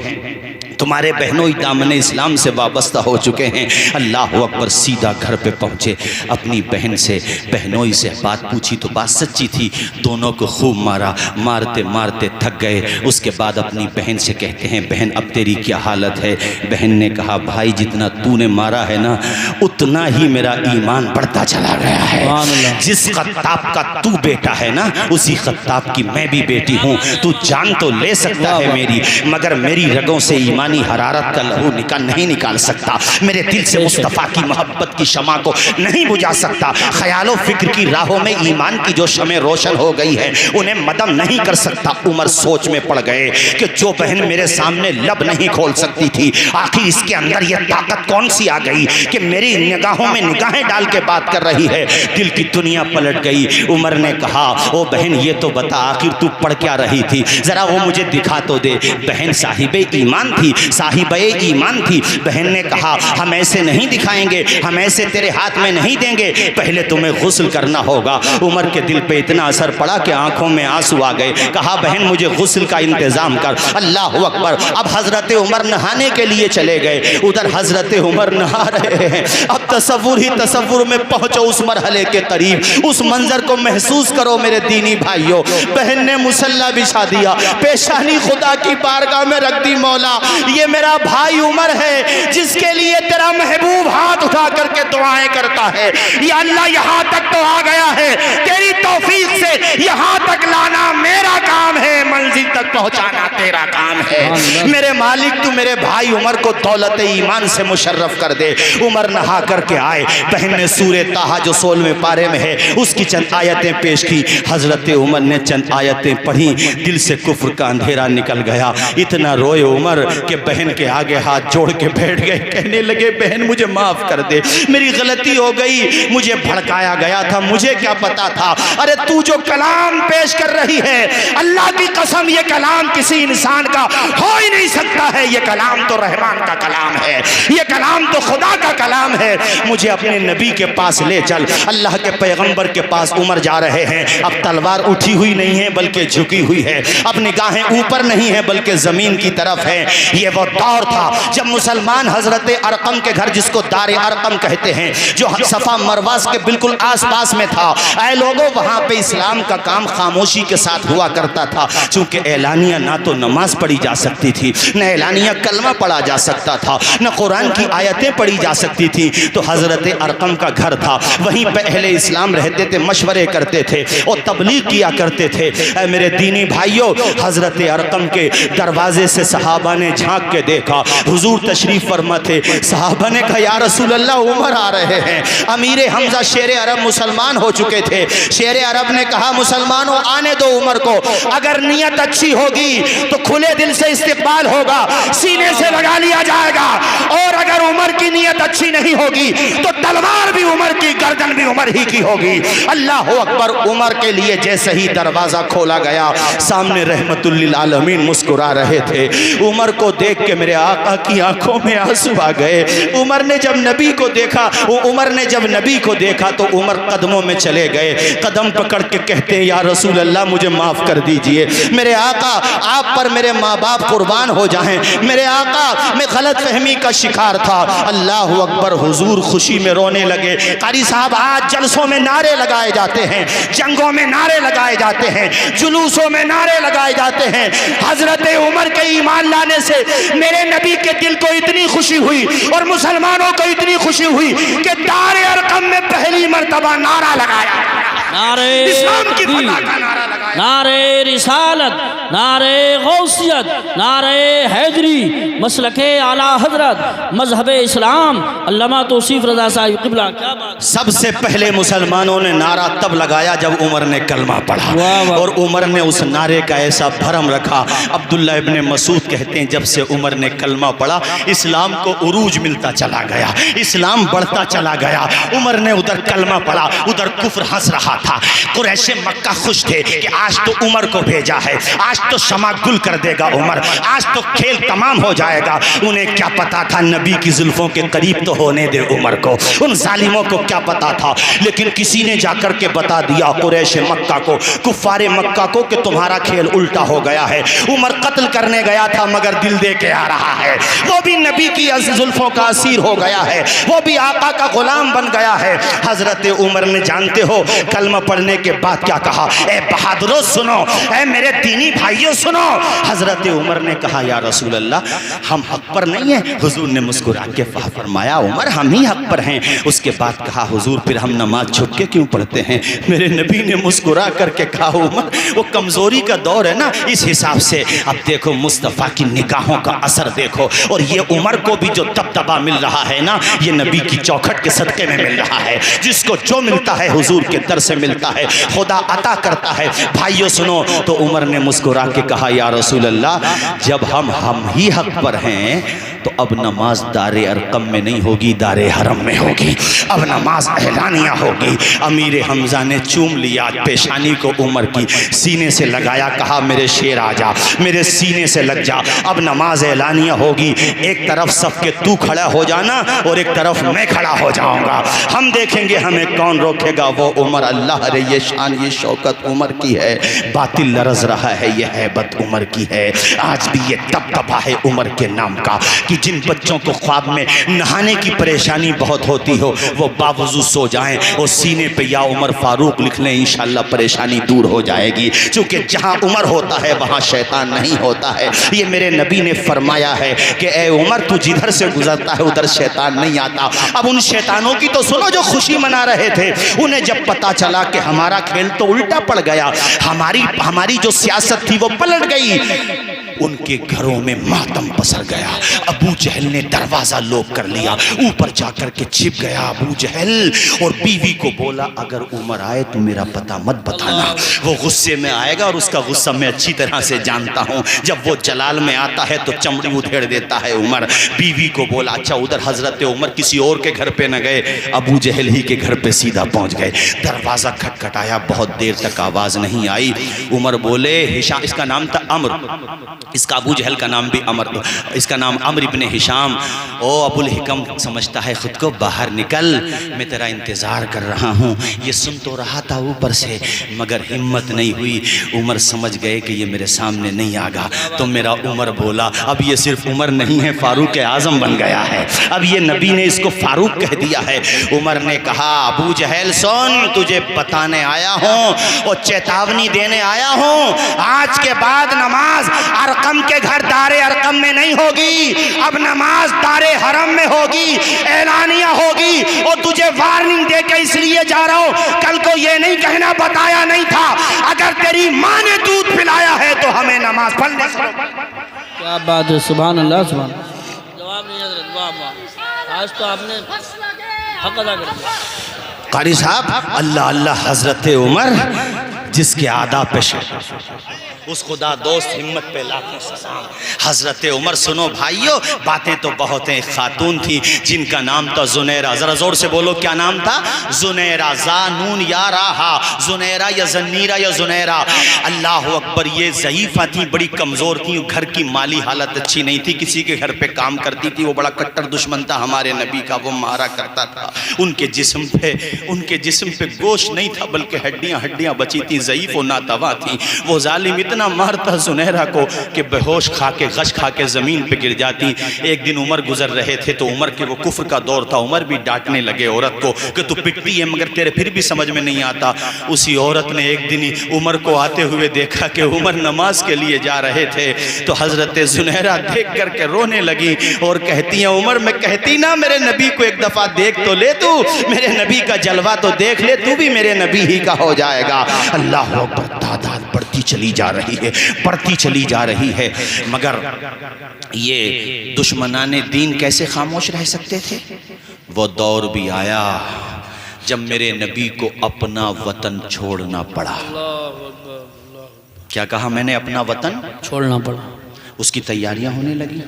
तुम्हारे बहनों दामने इस्लाम से वाबस्ता हो चुके हैं। अल्लाह अकबर। सीधा घर पे पहुँचे, अपनी बहन से बहनोई से बात पूछी तो बात सच्ची थी। दोनों को खूब मारा, मारते मारते थक गए। उसके बाद अपनी बहन से कहते हैं बहन अब तेरी क्या हालत है? बहन ने कहा भाई जितना तूने मारा है ना उतना ही मेरा ईमान बढ़ता चला गया है। जिस खत्ताब का तू बेटा है ना उसी खत्ताब की मैं भी बेटी हूँ। तू जान तो ले सकता है मेरी, मगर मेरी रगों से ईमानी हरारत का लहू नहीं निकाल सकता। मेरे दिल से मुस्तफ़ा की मोहब्बत की शमा को नहीं बुझा सकता। ख्यालों फिक्र की राहों में ईमान की जो शमें रोशन हो गई है उन्हें मदम नहीं कर सकता। उमर सोच में पड़ गए कि जो बहन मेरे सामने लब नहीं खोल सकती थी, आखिर इसके अंदर यह ताकत कौन सी आ गई कि मेरी निगाहों में निगाहें डाल के बात कर रही है। दिल की दुनिया पलट गई। उमर ने कहा ओ बहन ये तो बता आखिर तू पढ़ क्या रही थी, जरा वो मुझे दिखा तो दे। बहन साहिबे ईमान थी, साहिबे ईमान थी। बहन ने कहा हम ऐसे नहीं दिखाएंगे, हम ऐसे तेरे हाथ में नहीं देंगे, पहले तुम्हें गुस्ल करना होगा। उमर के दिल पे इतना असर पड़ा कि आंखों में आंसू आ गए। कहा बहन मुझे गुस्ल का इंतजाम कर। अल्लाह अकबर। अब हजरत उमर नहाने के लिए चले गए। उधर हजरत उमर नहा रहे हैं। अब तसव्वुर ही तसव्वुर में पहुंचो उस मरहले के करीब, उस मंजर को महसूस करो मेरे दीनी भाइयों। बहन ने मुसल्ला बिछा दिया, पेशानी खुदा की बारगाह में रख दी। मौला ये मेरा भाई उमर है जिसके लिए तेरा महबूब हाथ उठा करके दुआएं करता है। या अल्लाह यहाँ तक तो आ गया है, तेरी तौफीक से यहाँ तक लाना मेरा काम है, मंजिल तक पहुँचाना तेरा काम है। मेरे मालिक तू मेरे भाई उमर को दौलत ईमान से मुशर्रफ कर दे। उमर नहा करके आए, बहन ने सूरे ताहा जो 16वें पारे में है उसकी चंद आयतें पेश की। हजरत उमर ने चंद आयतें पढ़ी, दिल से कुफ्र का अंधेरा निकल गया। इतना रोए उमर के बहन के आगे हाथ जोड़ के बैठ गए, कहने लगे बहन मुझे माफ कर दे, मेरी गलती हो गई, मुझे भड़काया गया था, मुझे क्या पता था। अरे तू जो कलाम पेश कर रही है, अल्लाह की कसम ये कलाम किसी इंसान का हो ही नहीं सकता है। ये कलाम तो रहमान का कलाम है, ये कलाम तो खुदा का कलाम है। मुझे अपने नबी के पास ले चल। अल्लाह के पैगंबर के पास उमर जा रहे हैं। अब तलवार उठी हुई नहीं है बल्कि झुकी हुई है, अब निगाहें ऊपर नहीं है बल्कि जमीन की तरफ है। ये वो दौर था जब मुसलमान हजरत अरकम के घर, जिसको दारे अरकम कहते हैं, जो सफा मरवा के बिल्कुल आसपास में था, ऐ लोगों वहां पे इस्लाम का काम खामोशी के साथ हुआ करता था। चूंकि एलानिया ना तो नमाज पढ़ी जा सकती थी, न एलानिया कलमा पढ़ा जा सकता था, न कुरान की आयतें पढ़ी जा सकती थी, तो हजरत अरकम का घर था, वहीं पे अहले इस्लाम रहते थे, मशवरे करते थे और तबलीग किया करते थे। मेरे दीनी भाइयों, हजरत अरकम के दरवाजे से सहाबा ने झांक के देखा, हुजूर तशरीफ फरमा थे। सहाबा ने कहा या रसूल अल्लाह उमर आ रहे हैं। अमीर हमजा शेर अरब मुसलमान हो चुके थे। शेर अरब ने कहा मुसलमानों आने दो उमर को, अगर नीयत अच्छी होगी तो खुले दिल से इस्तिकबाल होगा, सीने से लगा लिया जाएगा, और अगर उमर की नीयत अच्छी नहीं होगी तो तलवार भी उमर की, गर्दन भी उमर ही की होगी। अल्लाह अकबर। उमर के लिए जैसे ही दरवाजा खोला गया, सामने रहमतुल लिल आलमीन मुस्कुरा रहे थे। उमर को देख के मेरे आका की आंखों में आंसू आ गए। उमर ने जब नबी को देखा तो उमर कदमों में चले गए, कदम पकड़ के कहते हैं या रसूल अल्लाह मुझे माफ कर दीजिए, मेरे आका आप पर मेरे माँ बाप कुर्बान हो जाएं, मेरे आका मैं गलत फहमी का शिकार था। अल्लाह अकबर। हुजूर खुशी में रोने लगे। कारी साहब आज जलसों में नारे लगाए जाते हैं, जंगों में नारे लगाए जाते हैं, जुलूसों में नारे लगाए जाते हैं। हजरत उमर के ईमान लाने से मेरे नबी के दिल को इतनी खुशी हुई और मुसलमानों को इतनी खुशी हुई कि दारे अरकम में पहली मर्तबा नारा लगाया, नारे इस्लाम की फतह का नारा लगाया, नारे रिसालत, नारे गौसियत, नारे हैदरी, मसलके आला हजरत, मजहब इस्लाम, अल्लामा तौसीफ रज़ा साहिब क़िबला। क्या बात। सबसे पहले मुसलमानों ने नारा तब लगाया जब उमर ने कलमा पढ़ा, और उमर ने उस नारे का ऐसा भरम रखा। अब्दुल्ला इब्ने मसूद कहते हैं जब से उमर ने कलमा पढ़ा इस्लाम को उरूज मिलता चला गया, इस्लाम बढ़ता चला गया। उमर ने उधर कलमा पढ़ा, उधर कुफ्र हंस रहा था। कुरैश मक्का खुश थे कि आज तो उमर को भेजा है, आज तो शमा गुल कर देगा उमर, आज तो खेल तमाम हो जाएगा। उन्हें क्या पता था नबी की जुल्फों के करीब तो होने दे उमर को, उन जालिमों को क्या पता था। लेकिन किसी ने जाकर के बता दिया कुरैश मक्का को, कुफ्फारे मक्का को, कि तुम्हारा खेल उल्टा हो गया है। उमर कत्ल करने गया था मगर दिल दे के आ रहा है, वो भी नबी की जुल्फों का असीर हो गया है, वो भी आका का गुलाम बन गया है। हजरत उमर ने जानते हो कलमा पढ़ने के बाद क्या कहा, ए बहादुरों सुनो, ए मेरे दीनी भाइयों सुनो। हजरत उमर ने कहा या रसूल अल्लाह हम हक पर नहीं हैं। हुजूर ने मुस्कुरा के फरमाया उमर हम ही हक पर हैं। उसके बाद कहा हुजूर फिर हम नमाज छुप के क्यों पढ़ते हैं। मेरे नबी ने मुस्कुरा करके कहा उमर वो कमजोरी का दौर है ना, इस हिसाब से। अब देखो मुस्तफ़ा की निगाहों का असर देखो, और ये उमर को भी जो दबदबा मिल रहा है ना, ये नबी की चौखट के सदके में मिल रहा है। जिसको जो मिलता है हुजूर के दर से मिलता है, खुदा अता करता है। भाइयों सुनो, तो उमर ने मुस्कुरा के कहा या रसूल अल्लाह जब हम ही हक पर हैं तो अब नमाज दारे अरकम में नहीं होगी, दारे हरम में होगी। अब नमाज एलानिया होगी। अमीर हमजा ने चूम लिया पेशानी को उमर की, सीने से लगाया, कहा मेरे शेर आ जा, मेरे सीने से लग जा। अब नमाज एलानिया होगी, एक तरफ सबके तू खड़ा हो जाना और एक तरफ मैं खड़ा हो जाऊंगा। हम देखेंगे हमें कौन रोकेगा। वो उमर, अल्लाह रे ये शान ये शौकत उमर की है। बातिल लरज रहा है, यह हैबत उमर की है। आज भी ये दबदबा है उमर के नाम का कि जिन बच्चों को ख्वाब में नहाने की परेशानी बहुत होती हो वो बावजूद सो जाएं और सीने पे या उमर फारूक लिख लें, इंशाल्लाह परेशानी दूर हो जाएगी। क्योंकि जहां उमर होता है वहां शैतान नहीं होता है। ये मेरे नबी ने फरमाया है कि ए उमर तू जिधर से गुजरता है उधर शैतान नहीं आता। अब उन शैतानों की तो सुनो जो खुशी मना रहे थे, उन्हें जब पता चला कि हमारा खेल तो उल्टा पड़ गया, हमारी जो सियासत थी वो पलट गई, उनके घरों में मातम पसर गया। अबू जहल ने दरवाजा लॉक कर लिया, ऊपर जाकर के छिप गया अबू जहल और बीवी को बोला अगर उमर आए तो मेरा पता मत बताना, वो गुस्से में आएगा और उसका गुस्सा मैं अच्छी तरह से जानता हूँ, जब वो जलाल में आता है तो चमड़ी उधेड़ देता है उमर। बीवी को बोला अच्छा उधर हजरत उमर किसी और के घर पे न गए, अबू जहल ही के घर पे सीधा पहुंच गए। दरवाजा खटखटाया, बहुत देर तक आवाज नहीं आई। उमर बोले हिशाम, इसका नाम था अम्र, इसका अबू जहल का नाम भी अमर, इसका नाम अम्र इब्ने हिशाम। ओ अबुल हिकम समझता है खुद को, बाहर निकल, मैं तेरा इंतज़ार कर रहा हूँ। ये सुन तो रहा था ऊपर से मगर हिम्मत नहीं हुई। उमर समझ गए कि ये मेरे सामने नहीं आगा, तो मेरा उमर बोला अब ये सिर्फ उमर नहीं है, फारूक आज़म बन गया है। अब ये नबी ने इसको फारूक कह दिया है। उमर ने कहा अबू जहल सुन, तुझे बताने आया हूँ और चेतावनी देने आया हूँ, आज के बाद नमाज अरकम के घर दारे अरकम में नहीं होगी, अब नमाज दारे हरम में होगी, ऐलानिया होगी। और तुझे वार्निंग दे के इसलिए जा रहा हूं, कल को ये नहीं कहना बताया नहीं था, अगर तेरी माँ ने दूध पिलाया है तो हमें नमाज पढ़ने। क्या बात है, सुभान अल्लाह, सुभान। जवाब नहीं हजरत, वाह वाह, आज तो आपने हक अदा कर दिया। कारी साहब अल्लाह अल्लाह, हजरत उमर जिसके आदाब पे उस खुदा दोस्त हिम्मत पे लाखों सलाम। हजरत उमर सुनो भाइयों, बातें तो बहुत हैं। खातून थी जिनका नाम था जुनैरा, जरा जोर से बोलो क्या नाम था? जुनैरा, जानून या राहा, जुनैरा या जन्नीरा या जुनैरा। अल्लाह अकबर, ये ज़ईफ़ा थी, बड़ी कमज़ोर थी, घर की माली हालत अच्छी नहीं थी, किसी के घर पे काम करती थी, वो बड़ा कट्टर दुश्मन था हमारे नबी का, वो मारा करता था। उनके जिस्म पे गोश्त नहीं था बल्कि हड्डियाँ बची थी, ज़ईफ़ और नातवा थी। वो जालिम इतना मारता जुनैरा को कि बेहोश खा के गश खा के ज़मीन पे गिर जाती। एक दिन उमर गुजर रहे थे तो उमर के वो कुफ्र का दौर था, उमर भी डांटने लगे औरत को कि तू पिटती है मगर तेरे फिर भी समझ में नहीं आता। उसी औरत ने एक दिन उमर को आते हुए देखा कि उमर नमाज के लिए जा रहे थे, तो हजरत जुनैरा देख करके रोने लगी और कहती हैं उमर, मैं कहती ना मेरे नबी को एक दफ़ा देख तो ले, तू मेरे नबी का जलवा तो देख ले, तू भी मेरे नबी ही का हो जाएगा। अल्लाह अकबर, तादाद बढ़ती चली जा रही है, बढ़ती चली जा रही है, मगर ये दुश्मनाने दीन कैसे खामोश रह सकते थे? वो दौर भी आया जब मेरे नबी को अपना वतन छोड़ना पड़ा। क्या कहा मैंने? अपना वतन छोड़ना पड़ा। उसकी तैयारियां होने लगी।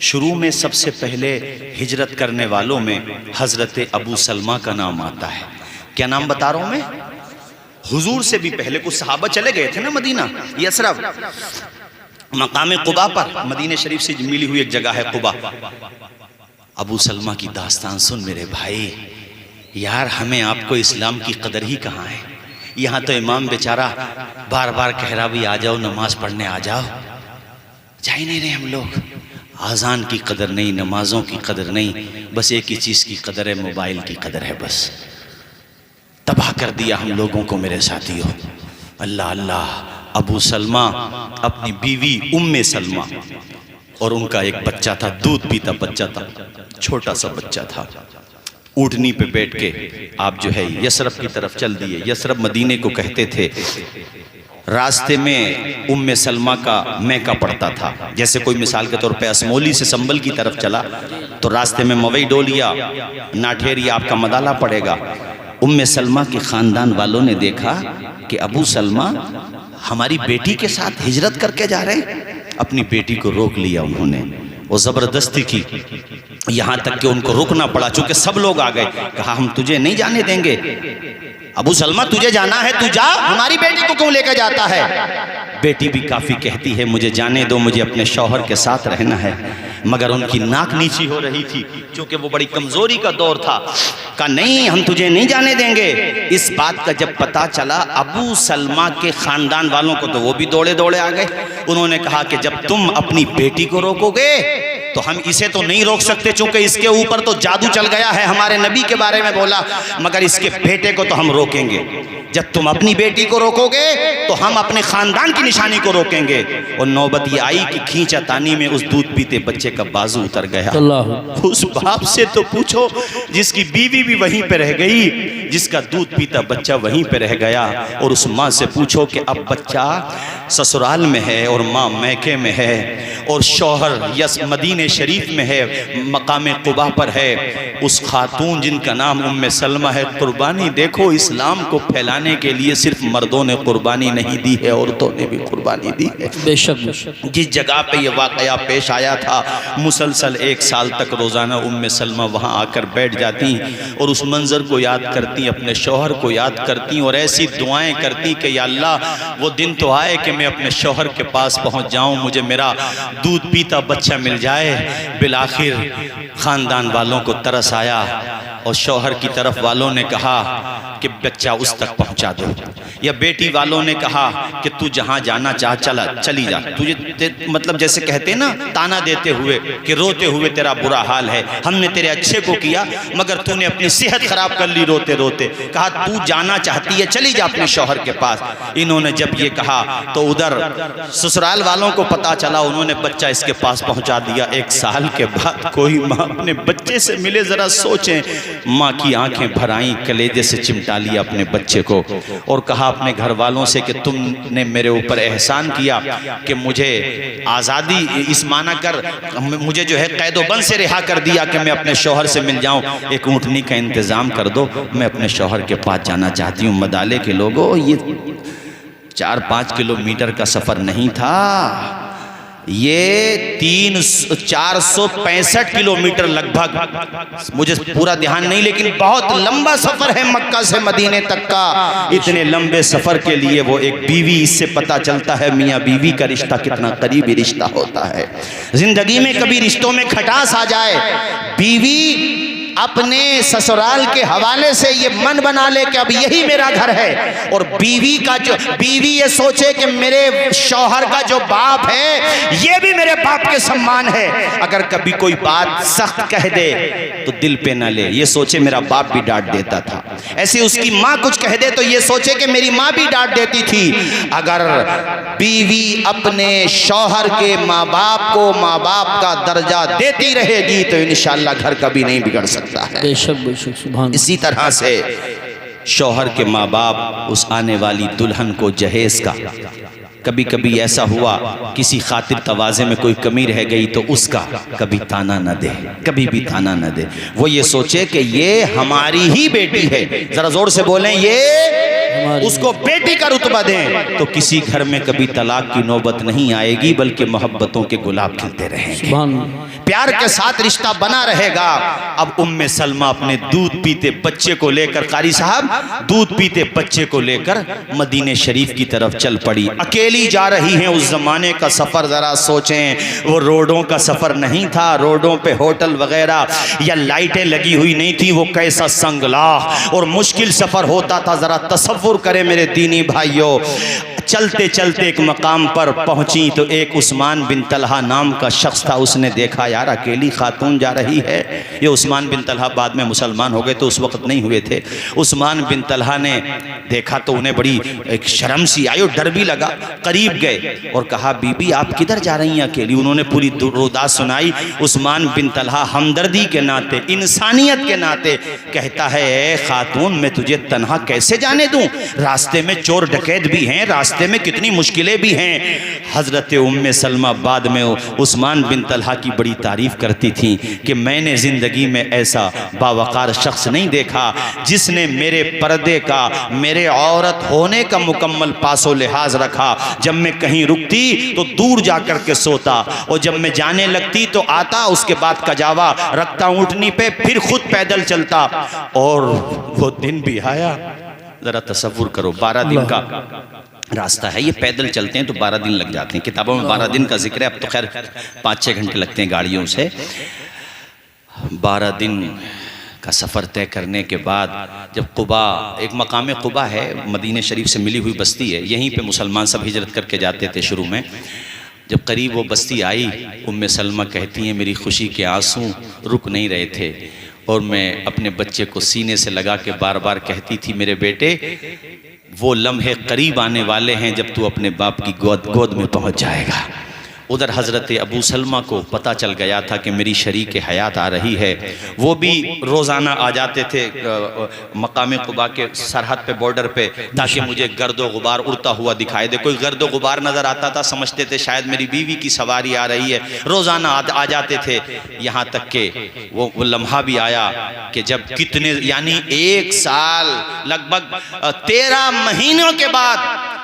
शुरू में सबसे पहले हिजरत करने वालों में हजरत अबू सलमा का नाम आता है। क्या नाम बता रहा हूं मैं? हुजूर से भी पहले कुछ सहाबा चले गए थे ना मदीना, यसरब, मकाम कुबा पर, मदीने शरीफ से मिली हुई एक जगह है कुबा। अबू सलमा की दास्तान सुन मेरे भाई, यार हमें आपको इस्लाम की कदर ही कहाँ है। यहाँ तो इमाम बेचारा बार बार कह रहा भी आ जाओ नमाज पढ़ने आ जाओ, जा ही नहीं रहे हम लोग। आज़ान की कदर नहीं, नमाजों की कदर नहीं, बस एक ही चीज़ की कदर है, मोबाइल की कदर है। बस तबाह कर दिया हम लोगों को मेरे साथियों। अल्लाह अल्लाह। अबू सलमा अपनी बीवी उम्मे सलमा और उनका एक बच्चा था, दूध पीता बच्चा था, छोटा सा बच्चा था। ऊँटनी पे बैठ के आप जो है यसरब की तरफ चल दिए। यसरब मदीने को कहते थे। रास्ते में उम्मे सलमा का मैका पड़ता था। जैसे कोई मिसाल के तौर पे असमोली से संबल की तरफ चला तो रास्ते में मवई डोलिया, नाठेरिया आपका मदाला पड़ेगा। उम्मे सलमा के ख़ानदान वालों ने देखा कि अबू सलमा हमारी बेटी के साथ हिजरत करके जा रहे हैं। अपनी बेटी को रोक लिया उन्होंने, वो ज़बरदस्ती की, यहाँ तक कि उनको रुकना पड़ा। चूँकि सब लोग आ गए, कहा हम तुझे नहीं जाने देंगे। अबू सलमा तुझे जाना है तू जा, हमारी बेटी को क्यों लेकर जाता है? बेटी भी काफ़ी कहती है मुझे जाने दो, मुझे अपने शौहर के साथ रहना है। मगर उनकी नाक नीची हो रही थी क्योंकि वो बड़ी कमजोरी का दौर था। कहा नहीं, हम तुझे नहीं जाने देंगे। इस बात का जब पता चला अबू सलमा के खानदान वालों को तो वो भी दौड़े दौड़े आ गए। उन्होंने कहा कि जब तुम अपनी बेटी को रोकोगे तो हम इसे तो नहीं रोक सकते, चूंकि इसके ऊपर तो जादू चल गया है, हमारे नबी के बारे में बोला, मगर इसके बेटे को तो हम रोकेंगे। जब तुम अपनी बेटी को रोकोगे तो हम अपने खानदान की निशानी को रोकेंगे। और नौबत ये आई कि खींचातानी में उस दूध पीते बच्चे का बाजू उतर गया। उस बाप से तो पूछो जिसकी बीवी भी वहीं पे रह गई, जिसका दूध पीता बच्चा वहीं पे रह गया। और उस माँ से पूछो कि अब बच्चा ससुराल में है और माँ मैके में है और शौहर यस मदीने शरीफ में है, मकाम कुबा पर है। उस खातून जिनका नाम उम्मे सलमा है, कुर्बानी देखो, इस्लाम को फैलाने के लिए सिर्फ मर्दों ने कुर्बानी नहीं दी है, औरतों ने भी कुर्बानी दी है। बेशक जिस जगह पे ये वाकया पेश आया था, मुसलसल 1 साल तक रोज़ाना उम्मे सलमा वहाँ आकर बैठ जाती और उस मंज़र को याद करती, अपने शौहर को याद करती और ऐसी दुआएं करती कि या अल्लाह वो दिन तो आए कि मैं अपने शौहर के पास पहुँच जाऊँ, मुझे मेरा दूध पीता बच्चा मिल जाए। बिलाखिर ख़ानदान वालों को तरस आया और शौहर की तरफ वालों ने कहा कि बच्चा उस तक पहुंचा दो, या बेटी वालों ने कहा कि तू जहां जाना चाह चली जा। तुझे मतलब जैसे कहते ना, ताना देते हुए कि रोते हुए तेरा बुरा हाल है, हमने तेरे अच्छे को किया मगर तूने अपनी सेहत खराब कर ली रोते रोते। कहा तू जाना चाहती है, चली जा अपने शौहर के पास। इन्होंने जब ये कहा तो उधर ससुराल वालों को पता चला, उन्होंने बच्चा इसके पास पहुंचा दिया। 1 साल के बाद कोई माँ अपने बच्चे से मिले, जरा सोचें, माँ की आंखें भर आईं, कलेजे से चिमटा लिया अपने बच्चे को और कहा अपने घर वालों से कि तुमने मेरे ऊपर एहसान किया कि मुझे आज़ादी इस माना कर, मुझे जो है कैदोबंद से रिहा कर दिया कि मैं अपने शौहर से मिल जाऊं, एक ऊँटनी का इंतज़ाम कर दो, मैं अपने शौहर के पास जाना चाहती हूँ। मदाले के लोगों, ये 4-5 किलोमीटर का सफ़र नहीं था, ये 465 किलोमीटर लगभग, मुझे पूरा ध्यान नहीं, लेकिन बहुत लंबा सफर है मक्का से मदीने तक का। इतने लंबे सफर के लिए वो एक बीवी, इससे पता चलता है मियाँ बीवी का रिश्ता कितना करीबी रिश्ता होता है। जिंदगी में कभी रिश्तों में खटास आ जाए, बीवी अपने ससुराल के हवाले से ये मन बना ले कि अब यही मेरा घर है, और बीवी ये सोचे कि मेरे शौहर का जो बाप है ये भी मेरे बाप के सम्मान है। अगर कभी कोई बात सख्त कह दे तो दिल पे ना ले, ये सोचे मेरा बाप भी डांट देता था। ऐसे उसकी माँ कुछ कह दे तो ये सोचे कि मेरी माँ भी डांट देती थी। अगर बीवी अपने शौहर के माँ बाप को माँ बाप का दर्जा देती रहेगी तो इंशाअल्लाह घर कभी नहीं बिगड़ सकता है। बेशक सुभान। इसी तरह से शौहर के माँ बाप उस आने वाली दुल्हन को जहेज का, कभी कभी ऐसा हुआ किसी खातिर तवाज़े में कोई कमी रह गई तो उसका कभी ताना न दे, कभी भी ताना न दे। वो ये सोचे कि ये हमारी ही बेटी है, जरा जोर से बोलें, ये उसको बेटी का रुतबा दें, तो किसी घर में कभी तलाक की नौबत नहीं आएगी, बल्कि मोहब्बतों के गुलाब खिलते रहेंगे, प्यार के साथ रिश्ता बना रहेगा। अब उम्मे सलमा अपने दूध पीते बच्चे को लेकर, कारी साहब, दूध पीते बच्चे को लेकर मदीने शरीफ की तरफ चल पड़ी। अकेली जा रही हैं। उस जमाने का सफर जरा सोचें, वो रोडों का सफर नहीं था, रोडों पे होटल वगैरह या लाइटें लगी हुई नहीं थी, वो कैसा संगलाह और मुश्किल सफर होता था, जरा तसव्वुर करें मेरे दीनी भाइयों। चलते चलते एक मकाम पर पहुंची तो एक उस्मान बिन तलहा नाम का शख्स था। उसने देखा यार अकेली खातून जा रही है। ये उस्मान बिन तलहा बाद में मुसलमान हो गए, तो उस वक्त नहीं हुए थे। उस्मान बिन तलहा ने देखा तो उन्हें बड़ी एक शर्म सी आई और डर भी लगा। करीब गए और कहा बीबी आप किधर जा रही हैं अकेली? उन्होंने पूरी रोदास सुनाई। उस्मान बिन तलहा हमदर्दी के नाते, इंसानियत के नाते कहता है, ए खातून मैं तुझे तन्हा कैसे जाने दूं? रास्ते में चोर डकैत भी हैं, रास्ते में कितनी मुश्किलें भी हैं। हजरत उम्मे सलमा बाद में उस्मान बिन तलहा की बड़ी तारीफ करती थी कि मैंने जिंदगी में ऐसा बावकार शख्स नहीं देखा जिसने मेरे पर्दे का, मेरे औरत होने का मुकम्मल पासो लिहाज रखा। जब मैं कहीं रुकती तो दूर जाकर के सोता, और जब मैं जाने लगती तो आता, उसके बाद कजावा रखता ऊँटनी पे, फिर खुद पैदल चलता। और वो दिन भी आया, जरा तसव्वुर करो, 12 दिन का रास्ता है, ये पैदल चलते हैं तो 12 दिन लग जाते हैं। किताबों में 12 दिन का जिक्र है, अब तो खैर 5-6 घंटे लगते हैं गाड़ियों से। 12 दिन का सफ़र तय करने के बाद जब कुबा, एक मकाम कुबा है, मदीने शरीफ से मिली हुई बस्ती है, यहीं पे मुसलमान सब हिजरत करके जाते थे शुरू में। जब करीब वो बस्ती आई, उम्मे सलमा कहती हैं मेरी खुशी के आंसू रुक नहीं रहे थे और मैं अपने बच्चे को सीने से लगा के बार बार कहती थी मेरे बेटे वो लम्हे करीब आने वाले हैं जब तू अपने बाप की गोद में पहुंच जाएगा। उधर हज़रत अबू सलमा को पता चल गया था कि मेरी शरीक हयात आ रही है। वो भी रोज़ाना आ जाते थे मकाम कुबा के सरहद पे, बॉर्डर पे, ताकि मुझे गर्दो गुबार उड़ता हुआ दिखाई दे। कोई गर्दो गुबार नज़र आता था, समझते थे शायद मेरी बीवी की सवारी आ रही है। रोज़ाना आ जाते थे। यहाँ तक के वो लम्हा भी आया कि जब कितने, यानी 1 साल लगभग 13 महीनों के बाद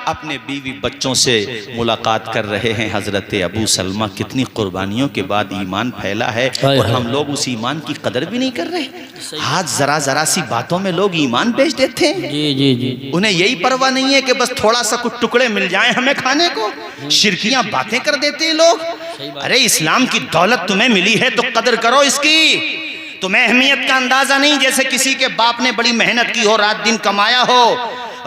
अपने बीवी बच्चों से मुलाकात कर रहे हैं हज़रत अबू सलमा। कितनी कुर्बानियों के बाद ईमान फैला है और हम लोग उस ईमान की कदर भी नहीं कर रहे। आज जरा सी बातों में लोग ईमान बेच देते हैं। जी जी जी, उन्हें यही परवाह नहीं है कि बस थोड़ा सा कुछ टुकड़े मिल जाएं हमें खाने को। शिरकियां बातें कर देते हैं लोग। अरे इस्लाम की दौलत तुम्हें मिली है तो कदर करो इसकी। तुम्हें अहमियत का अंदाजा नहीं, जैसे किसी के बाप ने बड़ी मेहनत की हो, रात दिन कमाया हो,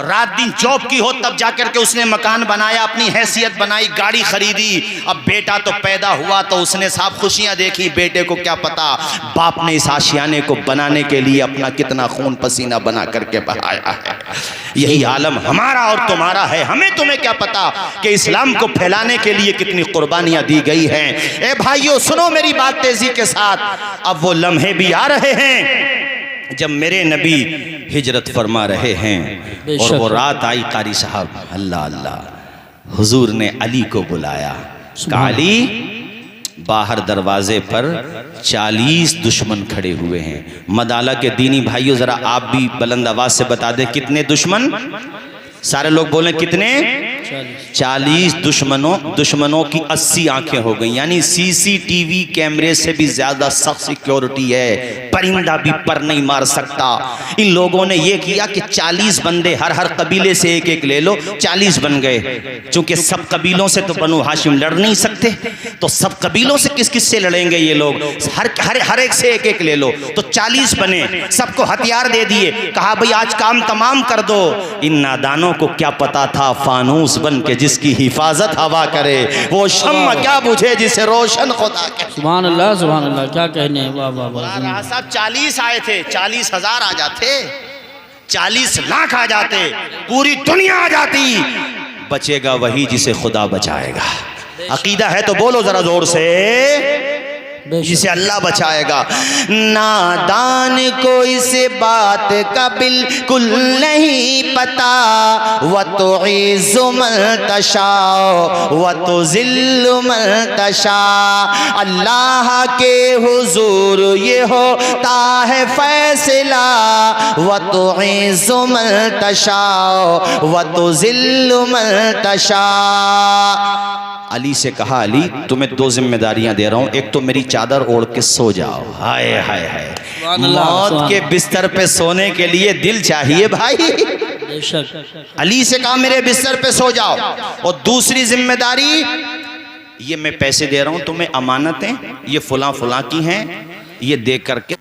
रात दिन जॉब की हो, तब जाकर के उसने मकान बनाया, अपनी हैसियत बनाई, गाड़ी खरीदी। अब बेटा तो पैदा हुआ तो उसने साफ खुशियां देखी। बेटे को क्या पता बाप ने इस आशियाने को बनाने के लिए अपना कितना खून पसीना बना करके बहाया है। यही आलम हमारा और तुम्हारा है। हमें तुम्हें क्या पता कि इस्लाम को फैलाने के लिए कितनी कुर्बानियां दी गई हैं। ए भाइयों सुनो मेरी बात तेजी के साथ। अब वो लम्हे भी आ रहे हैं जब मेरे नबी हिजरत फरमा रहे हैं और वो रात आई। कारी साहब, अल्लाह अल्लाह, हुजूर ने अली को बुलाया। कहा अली, बाहर दरवाजे पर 40 दुश्मन खड़े हुए हैं। मदाला के दीनी भाइयों जरा आप भी बुलंद आवाज से बता दें कितने दुश्मन। सारे लोग बोलें कितने? 40 दुश्मनों की 80 आंखें हो गई। यानी सीसीटीवी कैमरे से भी ज्यादा सख्त सिक्योरिटी है। परिंदा भी पर नहीं मार सकता। इन लोगों ने ये किया कि 40 बंदे, हर कबीले से एक एक ले लो, 40 बन गए। चूंकि सब कबीलों से तो बनु हाशिम लड़ नहीं सकते, तो सब कबीलों से किस किस से लड़ेंगे ये लोग? हर एक से एक एक ले लो, तो 40 बने। सबको हथियार दे दिए। कहा भाई आज काम तमाम कर दो। इन नादानों को क्या पता था फानूस बन के जिसकी हिफाजत हवा करे वो शम्मा क्या बुझे जिसे रोशन खुदा करे। सुभान अल्लाह सुभान अल्लाह, क्या कहने। वाह वाह वाह साहब, 40 आए थे, 40,000 आ जाते, 40 लाख आ जाते, पूरी दुनिया आ जाती, बचेगा वही जिसे खुदा बचाएगा। अकीदा है तो बोलो जरा जोर से, जिसे अल्लाह बचाएगा। नादान को इस बात का बिल्कुल नहीं पता। व तो इज़्ज़ु मन तशा व तो ज़िल्लु मन तशा। अल्लाह के हुजूर ये होता है फैसला। व तो इज़्ज़ु मन तशा व तो ज़िल्लु मन तशा। अली से कहा अली तुम्हें 2 जिम्मेदारियां दे रहा हूं। एक तो मेरी चादर ओढ़ के सो जाओ। हाय हाय हाय, मौत के बिस्तर पे सोने के लिए दिल चाहिए भाई। अली से कहा मेरे बिस्तर पे सो जाओ। और दूसरी जिम्मेदारी, ये मैं पैसे दे रहा हूं तुम्हें, अमानतें, ये फुला फुला की हैं, ये दे करके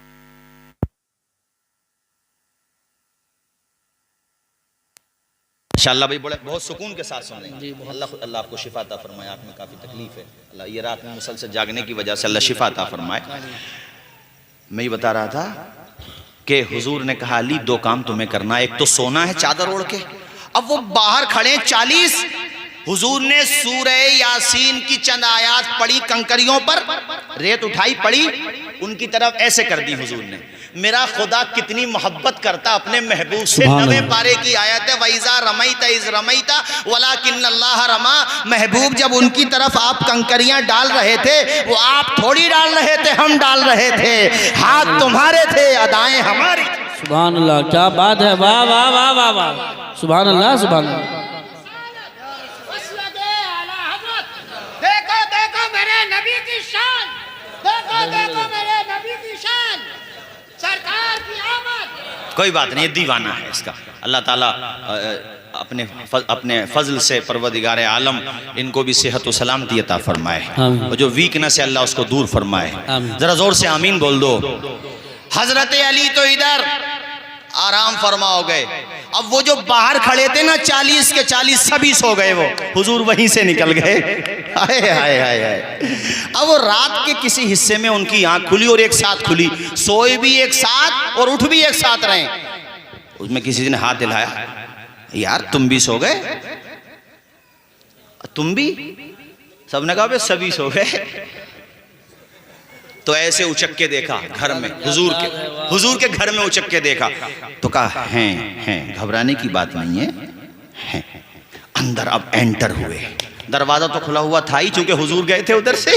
इंशाअल्लाह भाई बड़े बहुत सुकून के साथ सुन लेंगे। अल्लाह आपको शिफा अता फरमाए। आप में काफ़ी तकलीफ है, अल्लाह ये रात में मुसलसल जागने की वजह से अल्लाह शिफा अता फरमाए। मैं ये बता रहा था कि हुजूर ने कहा अली 2 काम तुम्हें करना। एक तो सोना है चादर ओढ़ के। अब वो बाहर खड़े 40। हुजूर ने सूरह यासीन की चंद आयात पढ़ी, कंकरियों पर रेत उठाई, पढ़ी, उनकी तरफ ऐसे कर दी हुजूर ने। मेरा खुदा कितनी मोहब्बत करता अपने महबूब से। 9वें पारे की आयत है, वैज़ा रमैता इज़ रमैता वलाकिन्नल्लाह रमा। महबूब जब उनकी तरफ आप कंकरियां डाल रहे थे, वो आप थोड़ी डाल रहे थे, हम डाल रहे थे। हाथ तुम्हारे थे, अदाएं हमारी। सुभान अल्लाह, क्या बात है। वाह वाह वाह वाह वाह, सुभान अल्लाह सुभान अल्लाह। देखो देखो मेरे नबी की शान, देखो देखो मेरे नबी की शान, सरकार की आमद। कोई बात नहीं, दीवाना है इसका। अल्लाह ताला अपने फजल से परवदिगार आलम इनको भी सेहत व सलामती अता फरमाए, और जो वीकनेस है अल्लाह उसको दूर फरमाए। जरा जोर से आमीन बोल दो। हजरत अली तो इधर आराम फरमा हो गए, अब वो जो बाहर खड़े थे ना 40 के 40 सभी सो गए, वो हुजूर वहीं से निकल गए। हाय हाय हाय हाय। अब वो रात के किसी हिस्से में उनकी आंख खुली और एक साथ खुली, सोए भी एक साथ और उठ भी एक साथ रहे। उसमें किसी ने हाथ हिलाया, यार तुम भी सो गए? तुम भी? सबने कहा बे सभी सो गए। तो ऐसे उचक के देखा घर में, हुजूर के घर में उचक के देखा तो कहा हैं घबराने की बात नहीं है। अंदर अब एंटर हुए, दरवाजा तो खुला हुआ था ही चूंकि हुजूर गए थे उधर से।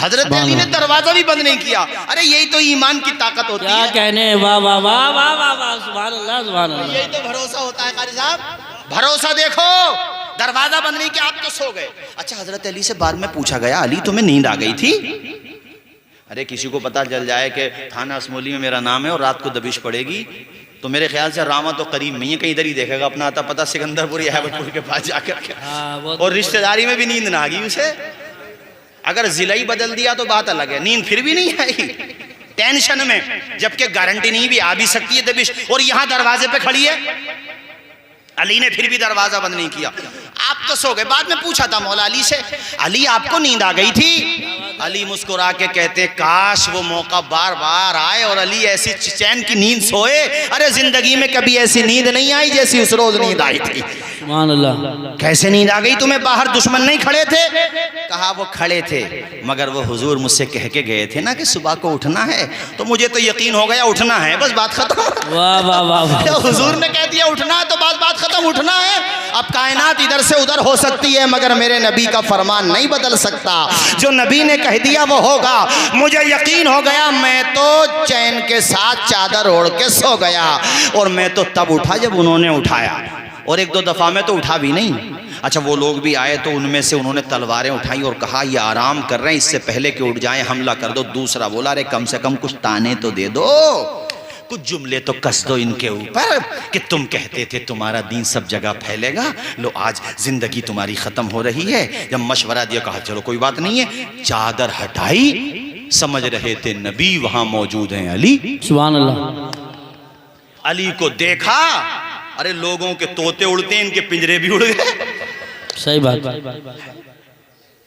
हजरत अली ने दरवाजा भी बंद नहीं किया। अरे यही तो ईमान की ताकत होती है। क्या कहने, वाह वाह वाह वाह वाह वाह, सुभान अल्लाह सुभान अल्लाह। यही तो भरोसा होता है कारी साहब, भरोसा देखो। दरवाजा बंद नहीं किया, आप तो सो गए। अच्छा, हजरत अली से बाद में पूछा गया, अली तुम्हें नींद आ गई थी? अरे किसी को पता चल जाए कि थाना असमोली में मेरा नाम है और रात को दबिश पड़ेगी तो मेरे ख्याल से रामा तो करीब नहीं है, कहीं इधर ही देखेगा, अपना आता पता सिकंदरपुर या हैबतपुर के पास जाकर के। और रिश्तेदारी में भी नींद ना आ गई उसे। अगर जिला ही बदल दिया तो बात अलग है, नींद फिर भी नहीं आई, टेंशन में, जबकि गारंटी नहीं भी आ भी सकती है दबिश, और यहां दरवाजे पे खड़ी है। अली ने फिर भी दरवाजा बंद नहीं किया। आप तो सो गए। बाद में पूछा था मौला अली से, अली आपको नींद आ गई थी? अली मुस्कुरा के कहते, काश वो मौका बार बार आए और अली ऐसी चैन की नींद सोए। अरे जिंदगी में कभी ऐसी नींद नहीं आई जैसी उस रोज नींद आई थी। सुभान अल्लाह। कैसे नींद आ गई तुम्हें? बाहर दुश्मन नहीं खड़े थे? कहा वो खड़े थे, मगर वो हुजूर मुझसे कह के गए थे ना कि सुबह को उठना है, तो मुझे तो यकीन हो गया उठना है, बस बात खत्म। वाह वाह वाह। हुजूर ने कह दिया उठना है तो बात खत्म, उठना है। अब कायनात इधर से उधर हो सकती है, मगर मेरे नबी का फरमान नहीं बदल सकता। जो नबी ने कह दिया वो होगा। मुझे यकीन हो गया, मैं तो चैन के साथ चादर ओढ़ के सो गया, और मैं तो तब उठा जब उन्होंने उठाया, और एक दो दफा में तो उठा भी नहीं। अच्छा, वो लोग भी आए तो उनमें से उन्होंने तलवारें उठाई और कहा ये आराम कर रहे हैं, इससे पहले कि उठ जाएं हमला कर दो। दूसरा बोला, अरे कम से कम कुछ ताने तो दे दो, कुछ जुमले तो कस दो इनके ऊपर कि तुम कहते थे तुम्हारा दीन सब जगह फैलेगा, लो आज जिंदगी तुम्हारी खत्म हो रही है। जब मशवरा दिया, कहा चलो कोई बात नहीं है। चादर हटाई, समझ रहे थे नबी वहां मौजूद हैं। अली, सुभान अल्लाह। अली को देखा, अरे लोगों के तोते उड़ते हैं, इनके पिंजरे भी उड़ गए। सही बात।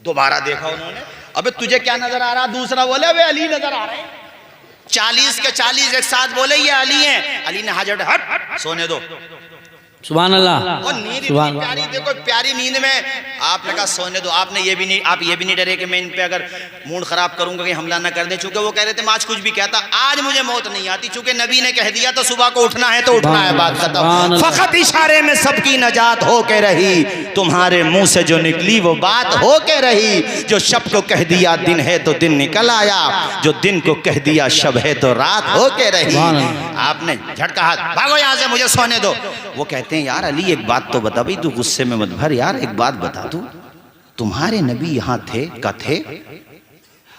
दोबारा देखा उन्होंने, अबे तुझे क्या नजर आ रहा? दूसरा बोले, अबे अली नजर आ रहे हैं। 40 के 40 एक साथ बोले ये अली हैं। अली ने हाथ जोड़ा, हट सोने दो। सुभान अल्लाह। और नींद इतनी प्यारी, देखो प्यारी नींद में आपने कहा सोने दो। आपने ये भी नहीं, आप ये भी नहीं डरे कि मैं इन पे अगर मूड खराब करूंगा कि हमला ना कर दे, चूंकि वो कह रहे थे मैं आज कुछ भी कहता, आज मुझे मौत नहीं आती, चूंकि नबी ने कह दिया तो सुबह को उठना है तो उठना है, बात खत्म। फकत इशारे में सबकी नजात हो के रही, तुम्हारे मुंह से जो निकली वो बात हो के रही। जो शब को कह दिया दिन है तो दिन निकल आया, जो दिन को कह दिया शब है तो रात हो के रही। आपने झटका हाथ, भागो यहां से, मुझे सोने दो। वो कहते हैं, यार अली एक बात तो बता, भाई तू गुस्से में मत भर यार, एक बात बता तू, तुम्हारे नबी यहां थे का थे?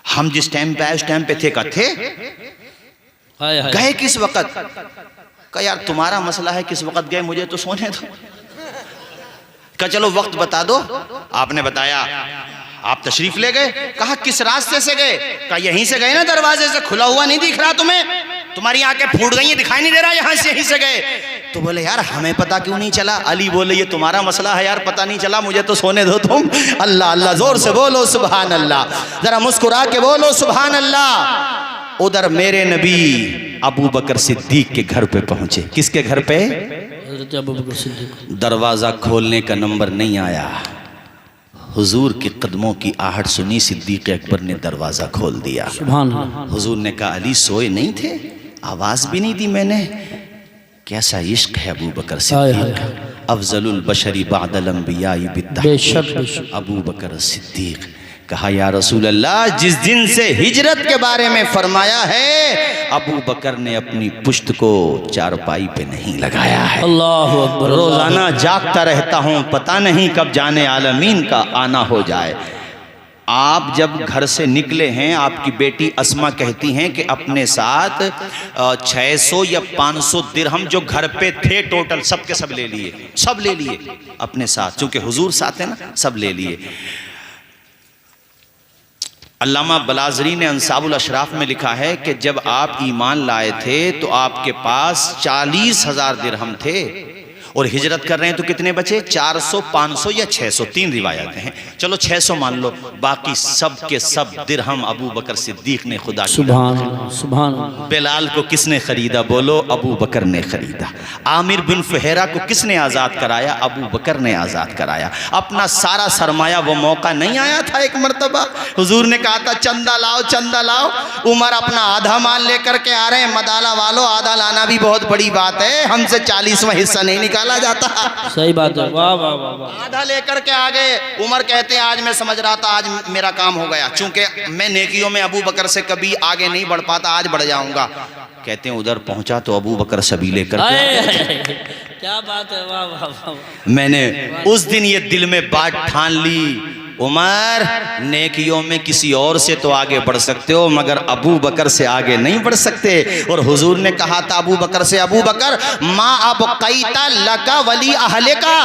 हम जिस टाइम पे आए उस टाइम पे थे का थे? गए किस वक्त? का यार तुम्हारा मसला है किस वक्त गए, मुझे तो सोने दो। का चलो वक्त बता दो। आपने बताया, आप तशरीफ ले गए। कहा किस रास्ते से गए? का यहीं से गए ना, दरवाजे से, खुला हुआ नहीं दिख रहा तुम्हें? तुम्हारी आंखें फूट गई हैं, दिखाई नहीं दे रहा, यहां से यहीं से गए। तो बोले यार हमें पता क्यों नहीं चला? अली बोले ये तुम्हारा मसला है यार, पता नहीं चला, मुझे तो सोने दो तुम। अल्लाह अल्लाह, जोर से बोलो सुभान अल्लाह, जरा मुस्कुरा के बोलो सुभान अल्लाह। उधर मेरे नबी अबू बकर सिद्दीक के घर पे पहुंचे। किसके घर पे? अबू बकर सिद्दीक। दरवाजा खोलने का नंबर नहीं आया, हुजूर के कदमों की आहट सुनी, सिद्दीक अकबर ने दरवाजा खोल दिया। सुभान अल्लाह। हुजूर ने कहा अली सोए नहीं थे? आवाज भी नहीं दी मैंने। कैसा इश्क है अबू बकर सिद्दीक, अफजलुल बशरी बादल अंबिया बित्तहक़ीक़ अबू बकर सिद्दीक। कहा या रसूल अल्लाह, जिस दिन से हिजरत के बारे में फरमाया है, अबू बकर ने अपनी पुश्त को चारपाई पे नहीं लगाया है। अल्लाहु अकबर। रोजाना जागता रहता हूँ, पता नहीं कब जाने आलमीन का आना हो जाए। आप जब घर से निकले हैं, आपकी बेटी अस्मा कहती हैं कि अपने साथ 600 या 500 दिरहम जो घर पे थे टोटल सब के सब ले लिए, सब ले लिए अपने साथ, चूंकि हुजूर साथ है ना, सब ले लिए। अल्लामा बलाजरी ने अंसाबुल अशराफ में लिखा है कि जब आप ईमान लाए थे तो आपके पास 40,000 दिरहम थे और हिजरत कर रहे हैं तो कितने बचे? 400, 500 या 600, 3 रिवायतें हैं। चलो 600 मान लो, बाकी सब के सब दिरहम अबू बकर सिद्दीक ने खुदा की सुभान। बिलाल को किसने खरीदा? बोलो, अबू बकर ने खरीदा। आमिर बिन फुहैरा को किसने आज़ाद कराया? अबू बकर ने आज़ाद कराया। अपना सारा सरमाया, वो मौका नहीं आया था एक मरतबा हुजूर ने कहा था चंदा लाओ, चंदा लाओ, उमर अपना आधा माल लेकर के आ रहे हैं, मदाला वालों आधा लाना भी बहुत बड़ी बात है, हमसे 40वां हिस्सा नहीं निकाला जाता। सही बात है, वाह वाह वाह वाह। आधा लेकर के आ गए। उमर कहते हैं आज मैं समझ रहा था आज मेरा काम हो गया, चूंकि मैं नेकियों में अबू बकर से कभी आगे नहीं बढ़ पाता, आज बढ़ जाऊंगा। कहते हैं उधर पहुंचा तो अबू बकर सभी लेकर क्या बात है, वाह वाह वाह। मैंने उस दिन ये दिल में बात ठान ली, उमर नेकियों में किसी और से तो आगे बढ़ सकते हो मगर अबू बकर से आगे नहीं बढ़ सकते। और हुजूर ने कहा था अबू बकर से, अबू बकर माँ अब कैता लका वली अहले का,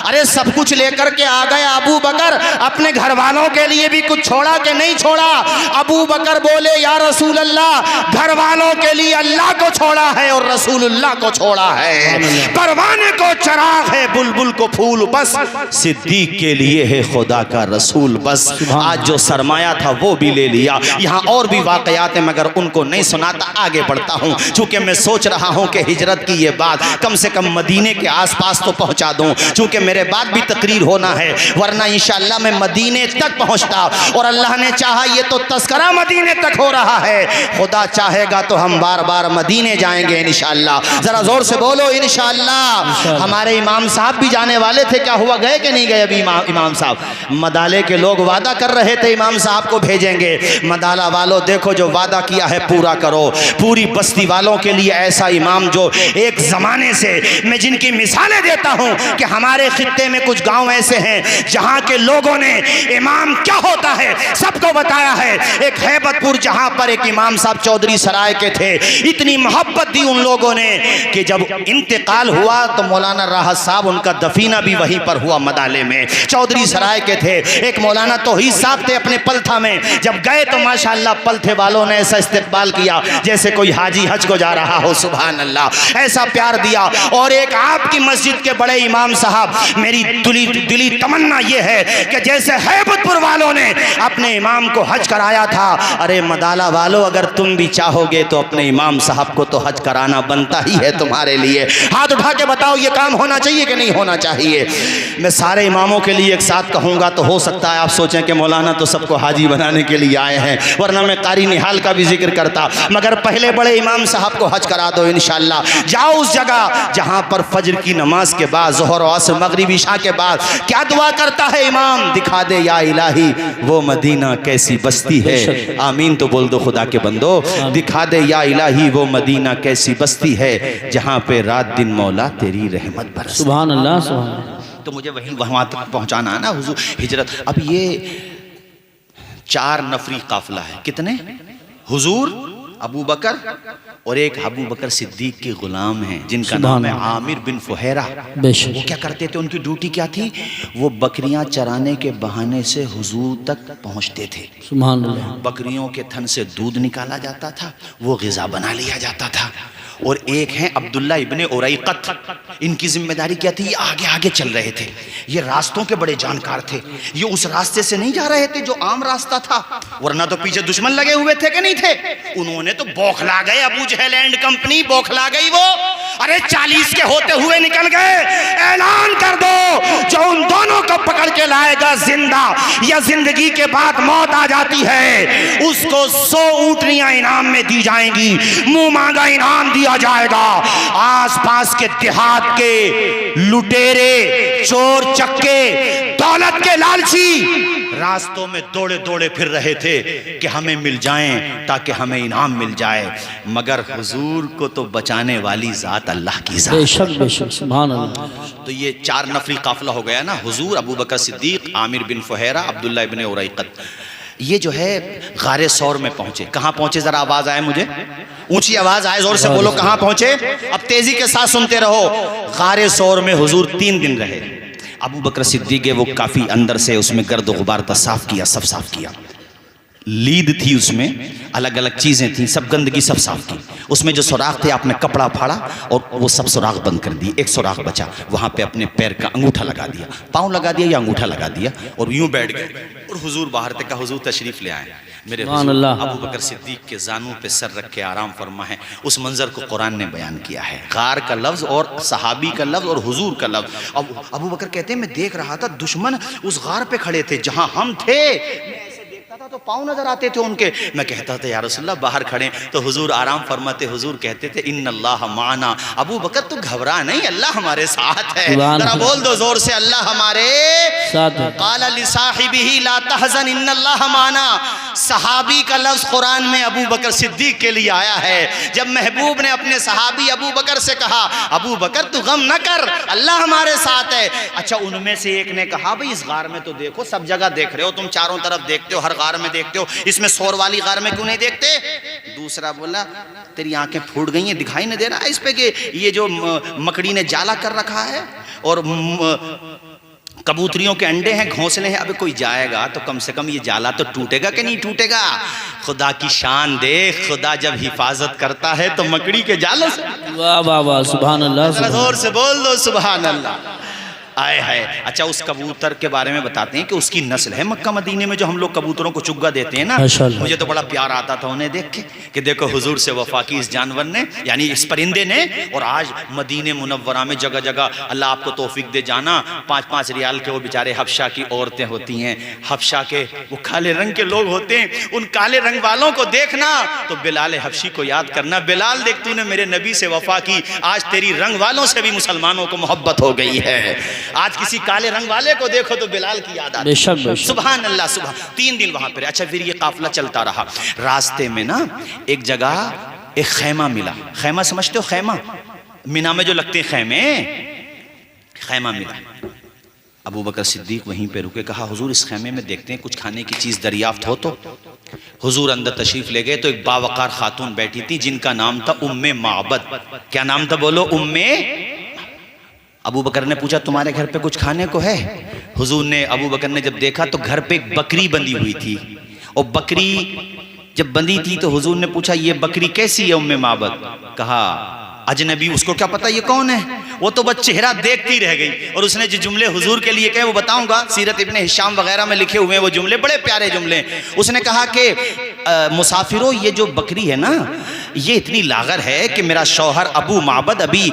अरे सब कुछ लेकर के आ गए अबू बकर, अपने घर वालों के लिए भी कुछ छोड़ा कि नहीं छोड़ा? अबू बकर बोले या रसूल अल्लाह, घर वालों के लिए अल्लाह को छोड़ा है और रसूलुल्लाह को छोड़ा है, परवाने को चराग है, बुलबुल को फूल बस, सिद्दीक के लिए है खुदा का रसूल बस। आज जो सरमाया था वो भी ले लिया। यहाँ और भी वाकयात हैं मगर उनको नहीं सुनाता, आगे बढ़ता हूँ। चूंकि मैं सोच रहा हूँ कि हिजरत की ये बात कम से कम मदीने के आसपास तो पहुँचा दूँ, चूंकि मेरे बाद भी तकरीर होना है, वरना इंशाअल्लाह मैं मदीने तक पहुँचता। और अल्लाह ने चाहा ये तो तस्करा मदीने तक हो रहा है, खुदा चाहेगा तो हम बार बार मदीने जाएंगे इंशाअल्लाह। जरा जोर से बोलो इंशाअल्लाह। हमारे इमाम साहब भी जाने वाले थे, क्या हुआ, गए कि नहीं गए? अभी इमाम साहब, मदाले के लोग वादा कर रहे थे इमाम साहब को भेजेंगे। मदाला वालों देखो जो वादा किया है पूरा करो। पूरी बस्ती वालों के लिए ऐसा इमाम जो एक जमाने से, मैं जिनकी मिसालें देता हूं कि हमारे खित्ते में कुछ गांव ऐसे हैं जहां के लोगों ने इमाम क्या होता है सबको बताया है। एक हैबतपुर जहां पर एक इमाम साहब चौधरी सराय के थे, इतनी मोहब्बत दी उन लोगों ने कि जब इंतकाल हुआ तो मौलाना राहत साहब उनका दफीना भी वहीं पर हुआ, मदाले में, चौधरी सराय के थे। एक मौलाना तौहीद साहब थे अपने पलथा में, जब गए तो माशाअल्लाह पलथे वालों ने ऐसा इस्तकबाल किया जैसे कोई हाजी हज को जा रहा हो, सुभान अल्लाह, ऐसा प्यार दिया। और एक आपकी मस्जिद के बड़े इमाम साहब, मेरी दिली तमन्ना ये है कि जैसे हैबतपुर वालों ने अपने इमाम को हज कराया था, अरे मदाला वालों अगर तुम भी चाहोगे तो अपने इमाम साहब को तो हज कराना बनता ही है तुम्हारे लिए। हाथ उठा के बताओ ये काम होना चाहिए कि नहीं होना चाहिए? मैं सारे इमामों के लिए एक साथ कहूँगा तो हो सकता है आप सोचें कि मौलाना तो सबको हाजी बनाने के लिए आए हैं, वरना मैं कारी निहाल का भी जिक्र करता, मगर पहले बड़े इमाम साहब को हज करा दो इंशाअल्लाह। जाओ उस जगह जहां पर फजर की नमाज के बाद, ज़ोहर और असर, मगरिब, इशा के बाद क्या दुआ करता है इमाम? दिखा दे या इलाही वो मदीना कैसी बस्ती है। आमीन तो बोल दो खुदा के बंदो। दिखा दे या इलाही वो मदीना कैसी बस्ती है जहां पे रात दिन मौला तेरी रहमत बरसती। सुभान अल्लाह, सुभान अल्लाह। तो मुझे वहाँ तक पहुँचाना है ना हुजूर हिजरत। अब ये 4 नफरी काफिला है, कितने? हुजूर, अबू बकर और एक अबू बकर सिद्दीक के गुलाम हैं जिनका नाम है आमिर बिन फुहैरा। वो क्या करते थे, उनकी ड्यूटी क्या थी? वो बकरियां चराने के बहाने से हुजूर तक पहुंचते थे। सुभान अल्लाह। बकरियों के थन से दूध निकाला जाता था, वो ग़िज़ा बना लिया जाता था। और एक हैं अब्दुल्ला इब्ने उरैक़त, इनकी जिम्मेदारी क्या थी? ये आगे आगे चल रहे थे, ये रास्तों के बड़े जानकार थे। ये उस रास्ते से नहीं जा रहे थे जो आम रास्ता था, वरना तो पीछे दुश्मन लगे हुए थे कि नहीं थे? उन्होंने तो बौखला गए, अबू जहल एंड कंपनी बौखला गई वो। अरे 40 के होते हुए निकल गए, ऐलान कर दो जो उन दोनों को पकड़ के लाएगा जिंदा या जिंदगी के बाद मौत आ जाती है, उसको 100 ऊँटनियां इनाम में दी जाएंगी, मुंह मांगा इनाम दिया जाएगा। आसपास के देहात के लुटेरे, चोर चक्के, दौलत के लालची रास्तों में दौड़े दौड़े फिर रहे थे कि हमें मिल जाएं ताकि हमें इनाम मिल जाए, मगर हुजूर को तो बचाने वाली जात अल्लाह की जात। बेशक बेशक, सुभान अल्लाह। तो ये 4 नफरी काफिला हो गया ना, हुजूर, अबू बकर सिद्दीक, आमिर बिन फुहैरा, अब्दुल्ला इब्ने उरैक़त। ये जो है गारे सौर में पहुंचे। कहाँ पहुंचे, जरा आवाज आए मुझे, ऊंची आवाज आए, जोर से बोलो कहाँ पहुंचे। अब तेजी के साथ सुनते रहो। गारे सौर में हुजूर 3 दिन रहे। अबू बकर सिद्दीक वो काफी अंदर से उसमें गर्द गुबार था, साफ किया, सब साफ किया। लीद थी उसमें, अलग अलग चीजें थी, सब गंदगी सब साफ की। उसमें जो सुराख थे आपने कपड़ा फाड़ा और वो सब सुराख बंद कर दिए। एक सुराख बचा, वहां पे अपने पैर का अंगूठा लगा दिया, पाँव लगा दिया या अंगूठा लगा दिया और यूं बैठ गए। और हुजूर बाहर तक का, हुजूर तशरीफ ले आए। मेरे हुजूर अबू बकर सिद्दीक के जानों पे सर रख के आराम फरमा है। उस मंजर को कुरान ने बयान किया है। गार का लफ्ज और सहाबी का लफ्ज और हुजूर का लफ्ज। अब अबू बकर कहते हैं मैं देख रहा था दुश्मन उस गार पे खड़े थे जहां हम थे, तो पाँव नजर आते थे उनके। मैं कहता था या रसूलल्लाह बाहर खड़े, तो हुजूर आराम फरमाते, हुजूर कहते थे इन्नल्लाह माना। अबू बकर तू घबरा नहीं, अल्लाह हमारे साथ है। जरा बोल दो जोर से, अल्लाह हमारे साथ है। काला लिसाहिबिही ला तहज़न इन्नल्लाह माना। सहाबी का लफ्ज कुरान में अबू बकर सिद्दीक के लिए आया है। जब महबूब ने अपने सहाबी अबू बकर से कहा अबू बकर तू गम न कर, अल्लाह हमारे साथ है। अच्छा, उनमें से एक ने कहा भाई इस गार में तो देखो, सब जगह देख रहे हो तुम, चारों तरफ देखते हो, हर गार में देखते हो, इसमें सौर वाली गार में क्यों नहीं देखते? दूसरा बोला तेरी आंखें फूट गई हैं, दिखाई नहीं दे रहा इस पे कि ये जो मकड़ी ने जाला कर रखा है और कबूतरियों के अंडे हैं, घोंसले हैं। अब कोई जाएगा तो कम से कम ये जाला तो टूटेगा कि नहीं टूटेगा? खुदा की शान देख, खुदा जब हिफाजत करता है तो मकड़ी के जालों से। वाह वाह वाह, सुभान अल्लाह। जोर से बोल दो सुभान अल्लाह। आए है। अच्छा, उस कबूतर के बारे में बताते हैं कि उसकी नस्ल है मक्का मदीने में जो हम लोग कबूतरों को चुग्गा देते हैं ना, मुझे तो बड़ा प्यार आता था उन्हें देख के कि देखो हुजूर से वफा की इस जानवर ने, यानी इस परिंदे ने। और आज मदीने मुनव्वरा में जगह जगह अल्लाह आपको तौफीक दे जाना, 5-5 रियाल के वो बेचारे हफ्शा की औरतें होती हैं, हफ्शा के वो काले रंग के लोग होते हैं, उन काले रंग वालों को देखना तो बिलाल हफ्शी को याद करना। बिलाल देख तूने मेरे नबी से वफा की, आज तेरी रंग वालों से भी मुसलमानों को मोहब्बत हो गई है। आज किसी काले रंग वाले को देखो तो बिलाल की याद आती है। सुभान अल्लाह। सुबह 3 दिन वहां पर। अच्छा, फिर ये काफिला चलता रहा। रास्ते में ना एक जगह एक खैमा मिला। खैमा समझते हो? खैमा मीना में जो लगते हैं खैमे, खैमा मिला। अबू बकर सिद्दीक वहीं पे रुके, कहा हुजूर इस खैमे में देखते हैं कुछ खाने की चीज दरियाफ्त हो तो। हुजूर अंदर तशरीफ ले गए तो एक बावकार खातून बैठी थी जिनका नाम था उम्मे माबद। क्या नाम था बोलो? उम्मे। अबू बकर ने पूछा तुम्हारे घर पे कुछ खाने को है? हुजूर ने, अबू बकर ने जब देखा तो घर पे एक बकरी बंधी हुई थी, और बकरी जब बंधी थी तो हुजूर ने पूछा ये बकरी कैसी है उम्मे माबद? कहा अजनबी, उसको क्या पता ये कौन है? वो तो बस चेहरा देखती रह गई। और उसने जो जुमले हुजूर के लिए कहे वो बताऊंगा, सीरत इब्ने हिशाम वगैरह में लिखे हुए हैं वो जुमले, बड़े प्यारे जुमले। उसने कहा कि मुसाफिरों ये जो बकरी है ना, ये इतनी लागर है कि मेरा शौहर अबू माबद अभी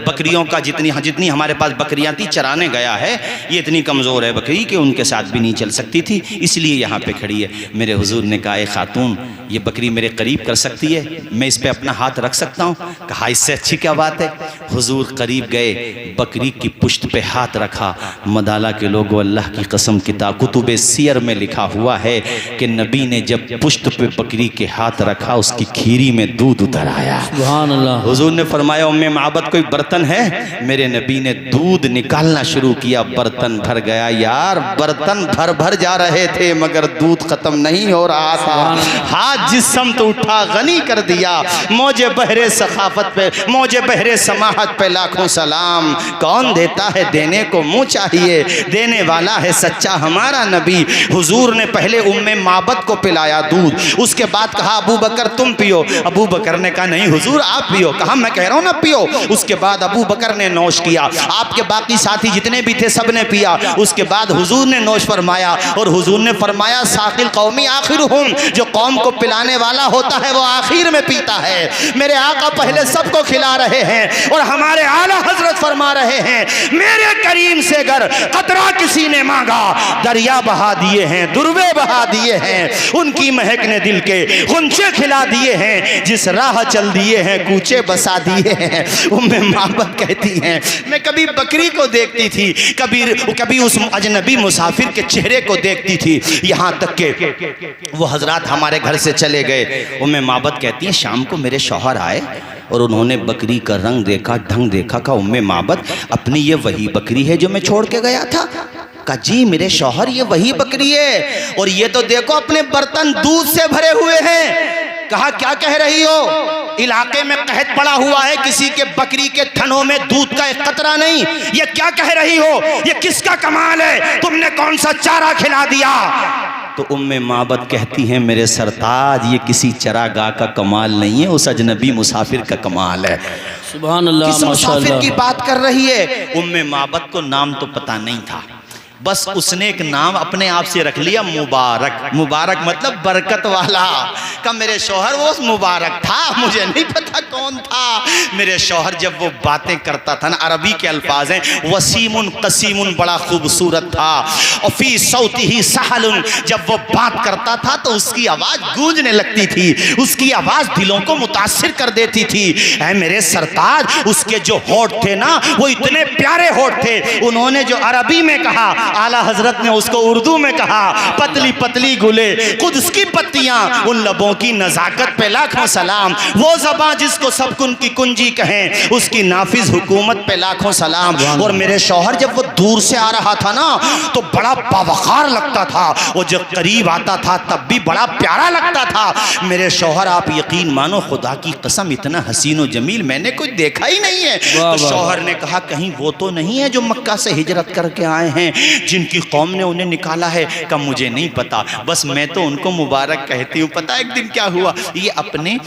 बकरियों का जितनी हमारे पास बकरियां थी चराने गया है, ये इतनी कमज़ोर है बकरी कि उनके साथ भी नहीं चल सकती थी, इसलिए यहाँ पे खड़ी है। मेरे हुजूर ने कहा खातून ये बकरी मेरे करीब कर सकती है, मैं इस पे अपना हाथ रख सकता हूँ? कहा इससे अच्छी क्या बात है। हुजूर करीब गए, बकरी की पुश्त पे हाथ रखा। मदाला के लोगों, अल्लाह की कसम किताब कुतुबे सियर में लिखा हुआ है कि नबी ने जब पुश्त पे बकरी के हाथ रखा उसकी खीरी में दूध उतर आया। सुभान अल्लाह। हुजूर ने फरमाया उम्मे माबद कोई बर्तन है? मेरे नबी ने दूध निकालना शुरू किया, बर्तन भर गया। यार बर्तन भर भर जा रहे थे मगर दूध खत्म नहीं हो रहा था। हाथ जिस समत उठा गनी कर दिया। मौजे बहरे सखाफत पे, मौजे बहरे समाहत पे लाखों सलाम। कौन देता है देने को मुँह चाहिए, देने वाला है सच्चा हमारा नबी। हुजूर ने पहले उम्मे माबद को पिलाया दूध, उसके बाद कहा अबू बकर तुम पियो। अबू बकर ने कहा नहीं हुजूर आप पियो। कहा मैं कह रहा हूं ना पियो। उसके बाद अबू बकर ने नोश किया, आपके बाकी साथी जितने भी थे सब ने पिया। उसके बाद हुजूर ने नोश फरमाया और हुजूर ने फरमाया साकिल कौमी आखिरुहुम, जो कौम को पिलाने वाला होता है वो आखिर में पीता है। मेरे आका पहले सबको खिला रहे हैं और हमारे आला हजरत फरमा रहे हैं मेरे करीम से अगर कतरा किसी ने मांगा दरिया बहा दिए हैं, दुर्वे बहा दिए हैं, उनकी महक ने दिल के गुंचे खिला दिए हैं, जिस राह चल दिए हैं कूचे बसा दिए हैं। उम्मे माबद कहती हैं मैं कभी बकरी को देखती थी, कभी उस अजनबी मुसाफिर के चेहरे को देखती थी, यहाँ तक के वो हजरात हमारे घर से चले गए। उम्मे माबद कहती हैं शाम को मेरे शौहर आए और उन्होंने बकरी का रंग देखा, ढंग देखा। का उम्मे माबद अपनी ये वही बकरी है जो मैं छोड़ के गया था? कहा जी मेरे शौहर ये वही बकरी है, और ये तो देखो अपने बर्तन दूध से भरे हुए हैं। कहा क्या कह रही हो, इलाके में कहत पड़ा हुआ है किसी के बकरी के थनों में दूध का एक कतरा नहीं, ये क्या कह रही हो, ये किसका कमाल है, तुमने कौन सा चारा खिला दिया। तो उम्मे माबद कहती हैं मेरे सरताज ये किसी चरागाह का कमाल नहीं है, उस अजनबी मुसाफिर का कमाल है। सुभान अल्लाह, किस मुसाफिर माशाअल्लाह। की बात कर रही है। उम्मे माबद को नाम तो पता नहीं था, बस उसने एक नाम अपने आप से रख लिया मुबारक। मुबारक मतलब बरकत वाला। का मेरे शौहर वो मुबारक था, मुझे नहीं पता कौन था। मेरे शौहर जब वो बातें करता था ना, अरबी के अल्फाज हैं वसीमुन कसीमुन, बड़ा खूबसूरत था। और फी सौती ही सहलुन, जब वो बात करता था तो उसकी आवाज़ गूंजने लगती थी, उसकी आवाज़ दिलों को मुतासिर कर देती थी। ऐ मेरे सरताज उसके जो होठ थे ना वो इतने प्यारे होठ थे, उन्होंने जो अरबी में कहा आला हजरत ने उसको उर्दू में कहा, पतली पतली गुले कुद्स की पत्तियां, उन लबों की नजाकत पे लाखों सलाम। वो ज़बां जिसको सब कुन की कुंजी कहें, उसकी नाफिज हुकूमत पे लाखों सलाम। और मेरे शौहर जब वो दूर से आ रहा था ना तो बड़ा बावकार लगता था, वो जब करीब आता था तब भी बड़ा प्यारा लगता था। मेरे शौहर आप यकीन मानो खुदा की कसम इतना हसीन व जमील मैंने कोई देखा ही नहीं है। तो शौहर ने कहा कहीं वो तो नहीं है जो मक्का से हिजरत करके आए हैं, जिनकी कौम ने उन्हें निकाला है। का मुझे नहीं पता, बस मैं तो उनको मुबारक कहती हूँ। पता एक दिन क्या हुआ, ये अपने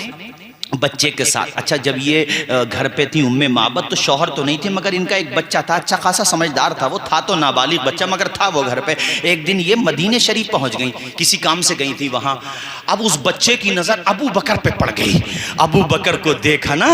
बच्चे के साथ, अच्छा जब ये घर पे थी उम्मे माबद तो शौहर तो नहीं थे मगर इनका एक बच्चा था, अच्छा खासा समझदार था, वो था तो नाबालिग बच्चा मगर था वो घर पे। एक दिन ये मदीने शरीफ पहुंच गई, किसी काम से गई थी वहाँ। अब उस बच्चे की नज़र अबू बकर पे पड़ गई। अबू बकर को देखा ना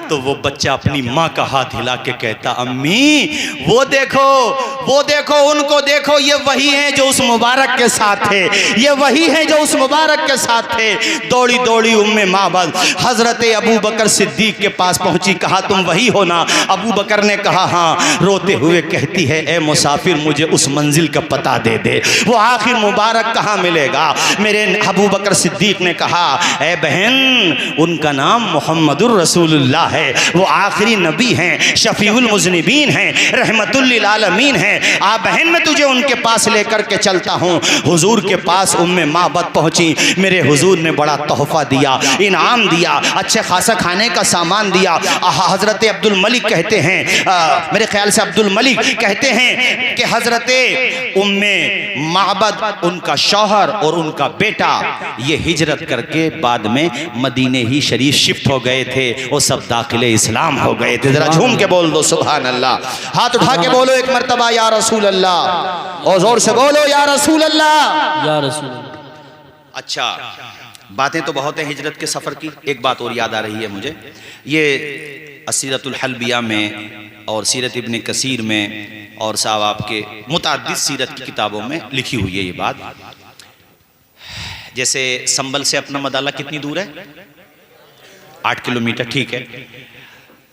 तो वो बच्चा अपनी माँ का हाथ हिला के कहता अम्मी वो देखो उनको देखो, ये वही हैं जो उस मुबारक के साथ थे, ये वही हैं जो उस मुबारक के साथ थे। दौड़ी दौड़ी उम्मे माबद हजरत अबू बकर सिद्दीक के पास पहुंची, कहा तुम वही हो ना। अबू बकर ने कहा हाँ। रोते हुए कहती है ए मुसाफिर मुझे उस मंजिल का पता दे दे, वो आखिर मुबारक कहाँ मिलेगा। मेरे अबू बकर सिद्दीक ने कहा ए बहन उनका नाम मोहम्मदुर रसूलुल्लाह है, वो आखिरी नबी हैं, शफीउल मुज़निबीन हैं, रहमतुल लिल आलमीन हैं। आ बहन मैं तुझे उनके पास लेकर के चलता हूँ। हुजूर के पास उम्मे माबद पहुँची, मेरे हुजूर ने बड़ा तोहफा दिया, इनाम दिया, अच्छे खासा खाने का सामान दिया। हज़रत अब्दुल मलिक कहते हैं, मेरे ख्याल से अब्दुल मलिक कहते हैं कि हज़रत उम्मे माबद उनका शौहर और उनका बेटा ये हिजरत करके बाद में मदीने ही शरीफ शिफ्ट हो गए थे, वो सब दाखिले इस्लाम हो गए थे। ज़रा झूम के बोल दो सुभान अल्लाह, हाथ उठा के बोलो एक मरतबा या रसूल अल्लाह, और जोर से बोलो या रसूल अल्लाह, या रसूल अल्लाह। अच्छा बातें तो बहुत हैं हिजरत के सफ़र की, एक बात और याद आ रही है मुझे, ये सीरतुल हल्बिया में और सीरत इब्न कसीर में और साहब आपके मुतअद्दिद सीरत की किताबों में लिखी हुई है ये बात। जैसे संबल से अपना मदाला कितनी दूर है, 8 किलोमीटर, ठीक है।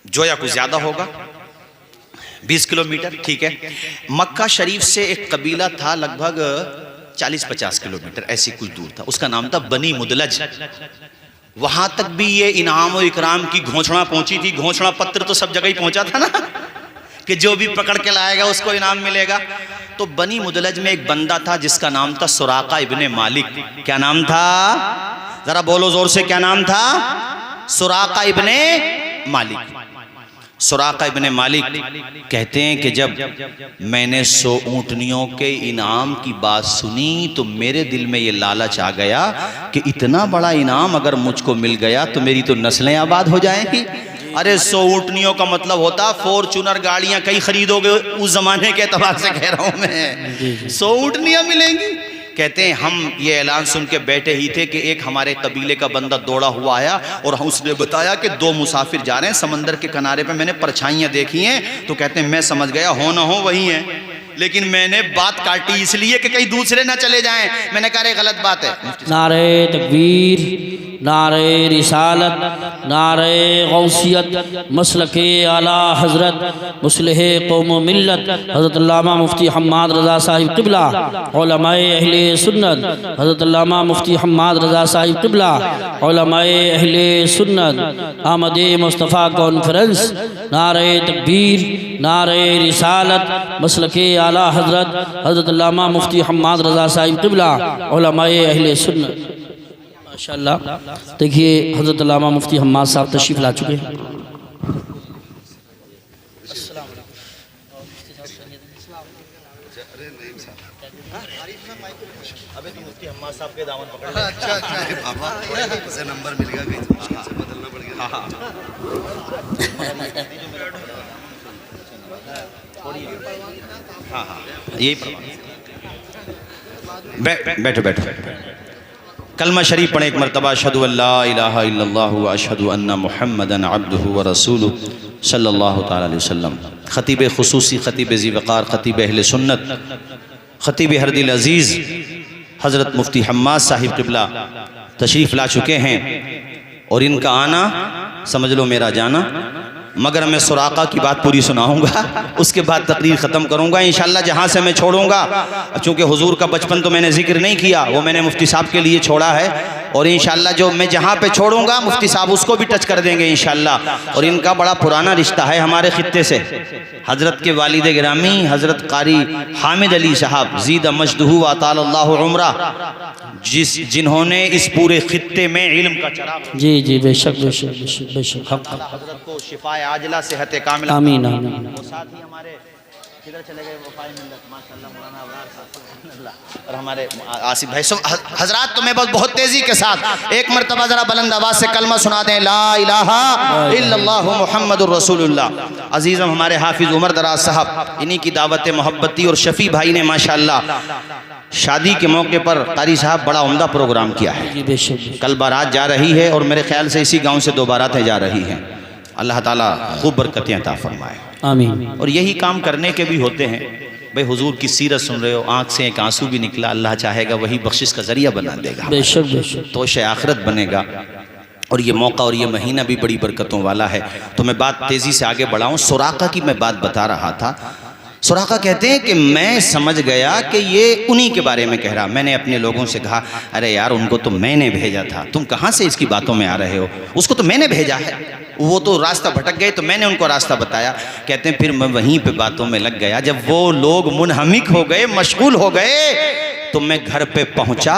जोया कुछ ज़्यादा होगा, 20 किलोमीटर, ठीक है। मक्का शरीफ से एक कबीला था लगभग 40-50 किलोमीटर ऐसी कुछ दूर था, उसका नाम था बनी मुदलज। वहां तक भी ये इनाम और इकराम की घोषणा पहुंची थी। घोषणा पत्र तो सब जगह ही पहुंचा था ना कि जो भी पकड़ के लाएगा उसको इनाम मिलेगा। तो बनी मुदलज में एक बंदा था जिसका नाम था सुराका इब्ने मालिक। क्या नाम था, जरा बोलो जोर से, क्या नाम था? सुराका इब्ने मालिक। सुराका इब्ने मालिक कहते हैं कि जब मैंने 100 ऊँटनियों के इनाम की बात सुनी तो मेरे दिल में ये लालच आ गया कि इतना बड़ा इनाम अगर मुझको मिल गया तो मेरी तो नस्लें आबाद हो जाएंगी। अरे 100 ऊँटनियों का मतलब होता फॉर्चूनर गाड़ियाँ कई खरीदोगे, उस जमाने के एतबार से कह रहा हूँ मैं, 100 ऊँटनियाँ मिलेंगी। कहते हैं हम ये ऐलान सुन के बैठे ही थे कि एक हमारे कबीले का बंदा दौड़ा हुआ आया और उसने बताया कि 2 मुसाफिर जा रहे हैं समंदर के किनारे पे, मैंने परछाइयाँ देखी हैं। तो कहते हैं मैं समझ गया हो ना हो वही हैं, लेकिन मैंने बात काटी इसलिए कि कहीं दूसरे ना चले जाएं। मैंने कहा रे गलत बात है। नारे तकबीर, नारे रिसालत, नारे गौसियत, मसलके आला हज़रत मुस्लिह कौम मिल्लत हज़रत अल्लामा मुफ्ती हम्माद रज़ा साहिब क़िबला, उलमाए अहले सुन्नत हज़रत अल्लामा मुफ्ती हम्माद रज़ा साहिब क़िबला, उलमाए अहले सुन्नत आमद मुस्तफ़ा कॉन्फ्रेंस, नारे तकबीर, नारे रिसालत, मसलके आला हज़रत हज़रत अल्लामा मुफ्ती हम्माद रज़ा साहिब क़िबला, उलमाए अहले सुन्नत। माशाअल्लाह, देखिए हज़रत अल्लामा मुफ्ती हम्माद साहब तशरीफ़ ला चुके हैं। अच्छा बाबा, उसे नंबर मिल गया, कहीं मुश्किल से बदलना पड़ गया। हाँ हाँ, यही बैठो बैठो। कलमा शरीफ पढ़े एक मरतबा, अशहदु अल्ला इलाहा इल्लल्लाहु व अशहदु अन्ना मुहम्मदन अब्दुहु व रसूलुहु सल्लल्लाहु तआला अलैहि वसल्लम। ख़तीब खुसूसी, ख़तीब ज़ी-वक़ार, ख़तीब अहले सुन्नत, ख़तीब हरदिल अज़ीज़ हज़रत मुफ्ती हम्माद साहिब क़िबला तशरीफ़ ला चुके हैं और इनका आना समझ लो मेरा जाना। मगर मैं सुराक़ा की बात पूरी सुनाऊंगा, उसके बाद तकरीर ख़त्म करूंगा इंशाअल्लाह। जहाँ से मैं छोड़ूंगा, चूँकि हुजूर का बचपन तो मैंने जिक्र नहीं किया, वो मैंने मुफ्ती साहब के लिए छोड़ा है, और इंशाअल्लाह जो मैं जहाँ पे छोड़ूंगा मुफ्ती साहब उसको भी टच कर देंगे इंशाअल्लाह। और इनका बड़ा पुराना रिश्ता है हमारे खित्ते से। हज़रत के वालिद गिरामी हज़रत कारी हामिद अली साहब ज़ीदा मजदहू अतालल्लाहु उम्रा, जिन्होंने इस पूरे खित्ते में इल्म का चराग़, जी जी बेशक बेशक बेशक बेशक, हज़रत को शिफाए आजिला सेहत कामिला, आमीन आमीन। वो साथ ही हमारे किधर चले गए वफ़ाए मिल्लत माशाअल्लाह मौलाना अबरार साहब और हमारे आसिफ भाई। सो हज़रात, तो मैं बस बहुत तेज़ी के साथ एक मरतबा ज़रा बुलंद आवाज़ से कलमा सुना दें, ला इलाहा इल्लल्लाहु मुहम्मदुर रसूलुल्लाह। अज़ीज़म हमारे हाफिज़ उमर दराज साहब, इन्हीं की दावत मोहब्बती और शफ़ी भाई ने माशाअल्लाह शादी के मौके पर कारी साहब बड़ा उम्दा प्रोग्राम किया है। जी बेशक। कल बारात जा रही है और मेरे ख्याल से इसी गाँव से 2 बारातें जा रही हैं। अल्लाह ताला खूब बरकतें अता फरमाए, आमीन। और यही काम करने के भी होते हैं भाई। हुजूर की सीरत सुन रहे हो, आँख से एक आंसू भी निकला, अल्लाह चाहेगा वही बख्शिश का ज़रिया बना देगा, बेशक बेशक, तो शे आखिरत बनेगा। और ये मौका और ये महीना भी बड़ी बरकतों वाला है। तो मैं बात तेज़ी से आगे बढ़ाऊँ। सुराक़ा की मैं बात बता रहा था। सुराक़ा कहते हैं कि मैं समझ गया कि ये उन्हीं के बारे में कह रहा। मैंने अपने लोगों से कहा, अरे यार उनको तो मैंने भेजा था, तुम कहाँ से इसकी बातों में आ रहे हो? उसको तो मैंने भेजा है, वो तो रास्ता भटक गए तो मैंने उनको रास्ता बताया। कहते हैं फिर मैं वहीं पे बातों में लग गया। जब वो लोग मुनहमिक हो गए, मशगूल हो गए, तो मैं घर पे पहुंचा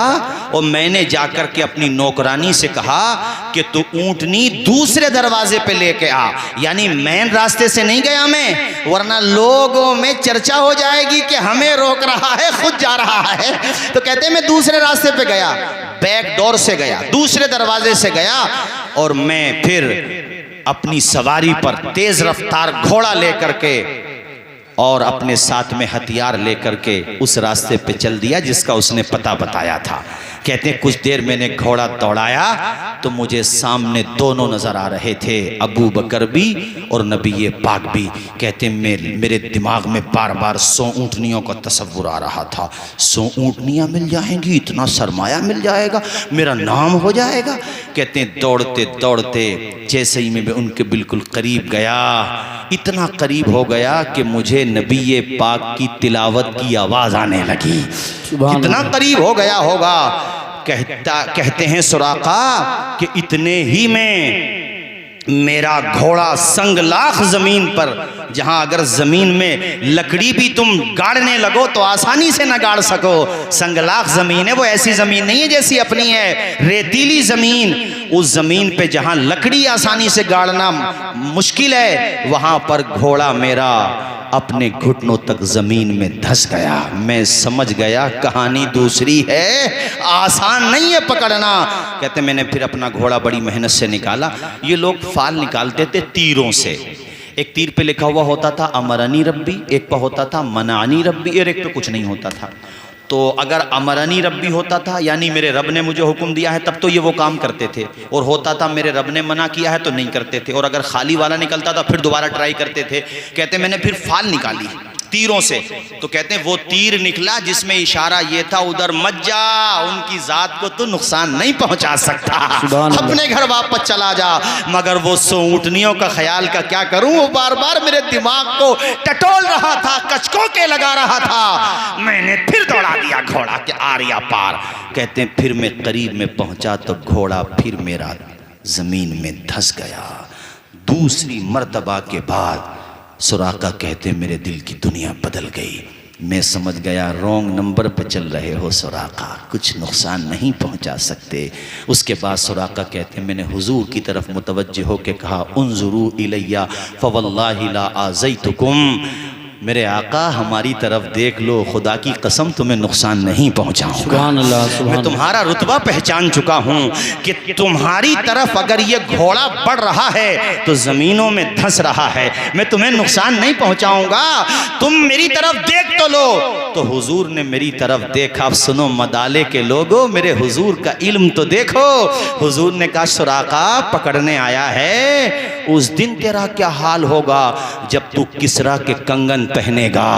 और मैंने जाकर के अपनी नौकरानी से कहा कि तू ऊँटनी दूसरे दरवाजे पे लेके आ, यानी मेन रास्ते से नहीं गया मैं, वरना लोगों में चर्चा हो जाएगी कि हमें रोक रहा है, खुद जा रहा है। तो कहते हैं मैं दूसरे रास्ते पे गया, बैक डोर से गया, दूसरे दरवाजे से गया, और मैं फिर अपनी सवारी पर तेज रफ्तार घोड़ा लेकर के और अपने साथ में हथियार लेकर के उस रास्ते पे चल दिया जिसका उसने पता बताया था। कहते हैं कुछ देर मैंने घोड़ा दौड़ाया तो मुझे सामने दोनों नज़र आ रहे थे, अबू बकर भी और नबी पाक भी। कहते मेरे दिमाग में बार बार 100 ऊँटनियों का तसव्वुर आ रहा था। 100 ऊँटनियाँ मिल जाएंगी, इतना सरमाया मिल जाएगा, मेरा नाम हो जाएगा। कहते हैं दौड़ते दौड़ते जैसे ही मैं उनके बिल्कुल करीब गया, इतना करीब हो गया कि मुझे नबी पाक की तिलावत की आवाज़ आने लगी। कितना करीब हो गया होगा। कहते हैं सुराक़ा कि इतने ही में मेरा घोड़ा संगलाख ज़मीन पर, जहां अगर ज़मीन में लकड़ी भी तुम गाड़ने लगो तो आसानी से ना गाड़ सको, संगलाख ज़मीन है। वो ऐसी ज़मीन नहीं है जैसी अपनी है, रेतीली ज़मीन। उस ज़मीन पे जहां लकड़ी आसानी से गाड़ना मुश्किल है, वहां पर घोड़ा मेरा अपने घुटनों तक ज़मीन में धंस गया। मैं समझ गया कहानी दूसरी है, आसान नहीं है पकड़ना। कहते मैंने फिर अपना घोड़ा बड़ी मेहनत से निकाला। ये लोग फाल निकालते थे तीरों से। एक तीर पे लिखा हुआ होता था अमरनी रब्बी, एक पे होता था मनानी रब्बी, और एक पे कुछ नहीं होता था। तो अगर अमरनी रब्बी होता था यानी मेरे रब ने मुझे हुक्म दिया है, तब तो ये वो काम करते थे, और होता था मेरे रब ने मना किया है तो नहीं करते थे। और अगर खाली वाला निकलता था फिर दोबारा ट्राई करते थे। कहते मैंने फिर फाल निकाली, तीरों से। तो कहते हैं वो तीर निकला जिसमें इशारा ये था उधर मत जा, उनकी जात को तो नुकसान नहीं पहुंचा सकता, अपने घर वापस चला जा। मगर वो ऊँटनियों का ख्याल का क्या करूं, वो बार बार मेरे दिमाग को टटोल रहा था, कचकों के लगा रहा था। मैंने फिर दौड़ा दिया घोड़ा के आरिया पार। कहते हैं फिर मैं करीब में पहुंचा तो घोड़ा फिर मेरा जमीन में धंस गया। दूसरी मर्तबा के बाद सुराका कहते मेरे दिल की दुनिया बदल गई। मैं समझ गया रॉन्ग नंबर पे चल रहे हो सुराका, कुछ नुकसान नहीं पहुंचा सकते। उसके बाद सुराका कहते मैंने हुजूर की तरफ मुतवज्जह होकर कहा उन्जुरू इलैया फवल्लाहि ला आज़ैतुकुम, मेरे आका हमारी तरफ देख लो, खुदा की कसम तुम्हें नुकसान नहीं पहुंचाऊंगा। सुभान अल्लाह, मैं तुम्हारा रुतबा पहचान चुका हूं कि तुम्हारी तरफ अगर ये घोड़ा बढ़ रहा है तो जमीनों में धंस रहा है, मैं तुम्हें नुकसान नहीं पहुंचाऊंगा, तुम मेरी तरफ देख तो लो। तो हुजूर ने मेरी तरफ देखा। अब सुनो मदाले के लोगों, मेरे हुजूर का इल्म तो देखो। हुजूर ने कहा सुराका पकड़ने आया है, उस दिन तेरा क्या हाल होगा जब तू किसरा के कंगन पहनेगा।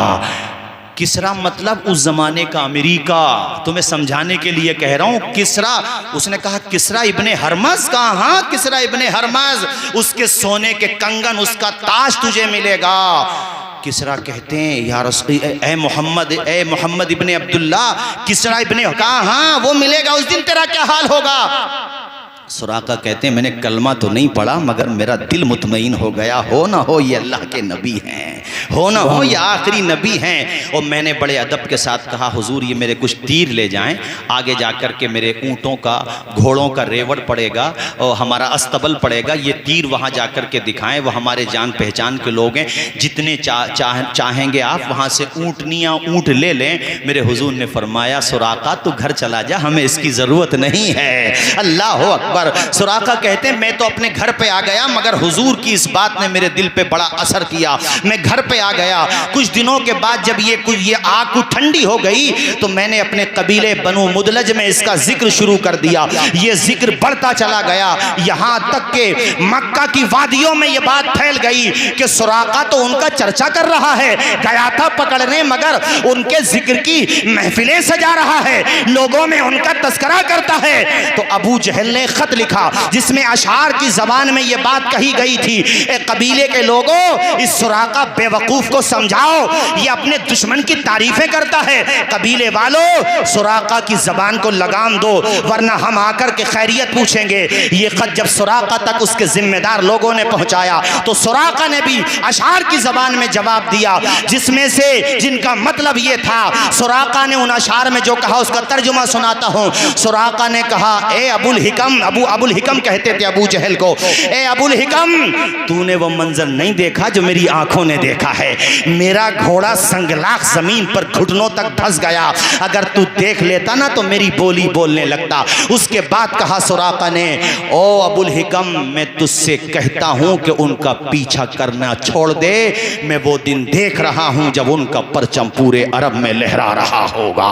किसरा मतलब उस जमाने का अमेरिका, तुम्हें समझाने के लिए कह रहा हूं। किसरा, उसने कहा किसरा इब्ने हरमज का, हाँ किसरा इब्ने हरमज, उसके सोने के कंगन, उसका ताज तुझे मिलेगा। किसरा कहते हैं या रसूल ए मोहम्मद इब्ने अब्दुल्ला, किसरा इब्ने कहा हाँ वो मिलेगा, उस दिन तेरा क्या हाल होगा। सुराका कहते हैं मैंने कलमा तो नहीं पढ़ा मगर मेरा दिल मुतमईन हो गया, हो ना हो ये अल्लाह के नबी हैं, हो ना हो ये आखिरी नबी हैं। और मैंने बड़े अदब के साथ कहा हुजूर ये मेरे कुछ तीर ले जाएं, आगे जाकर के मेरे ऊँटों का घोड़ों का रेवड़ पड़ेगा और हमारा अस्तबल पड़ेगा, ये तीर वहाँ जाकर के दिखाएं, वो हमारे जान पहचान के लोग हैं, जितने चाहेंगे आप वहाँ से ऊँटनियाँ ऊँट ले लें। मेरे हुजूर ने फरमाया सुराका तू घर चला जा, हमें इसकी ज़रूरत नहीं है। अल्लाह हो अकबर। सुराका कहते हैं मैं तो अपने घर पे आ गया मगर हुजूर की इस बात ने मेरे दिल पे बड़ा असर किया। मैं घर पे आ गया, कुछ दिनों के बाद जब ये आग कुछ ठंडी हो गई तो मैंने अपने कबीले बनु मुदलज में इसका जिक्र शुरू कर दिया। ये जिक्र बढ़ता चला गया, यहाँ तक के मक्का की वादियों में ये बात फैल गई कि सुराका तो उनका चर्चा कर रहा है, गया था पकड़ने मगर उनके जिक्र की महफिलें सजा रहा है, लोगों में उनका तस्करा करता है। तो अबू जहल ने खत लिखा जिसमें अशार की जबान में यह बात कही गई थी, ए कबीले के लोगों इस सुराका बेवकूफ को समझाओ, ये अपने दुश्मन की तारीफें करता है। कबीले वालों सुराका की जबान को लगाम दो वरना हम आकर के खैरियत पूछेंगे। ये खत जब सुराका तक उसके जिम्मेदार लोगों ने पहुंचाया तो सुराका ने भी अशार की जबान में जवाब दिया जिसमें से जिनका मतलब ये था। सुराका ने उन अशार में जो कहा उसका तर्जुमा सुनाता हूं। सुराका ने कहा ए अबुल हिकम, अबुल हिकम कहते थे अबू जहल को, ए अबुल हिकम तूने वो मंजर नहीं देखा जो मेरी आंखों ने देखा है। मेरा घोड़ा संगलाख जमीन पर घुटनों तक धंस गया, अगर तू देख लेता ना तो मेरी बोली बोलने लगता। उसके बाद कहा सुराका ने, ओ अबुल हिकम मैं तुझसे कहता हूं कि उनका पीछा करना छोड़ दे, मैं वो दिन देख रहा हूं जब उनका परचम पूरे अरब में लहरा रहा होगा।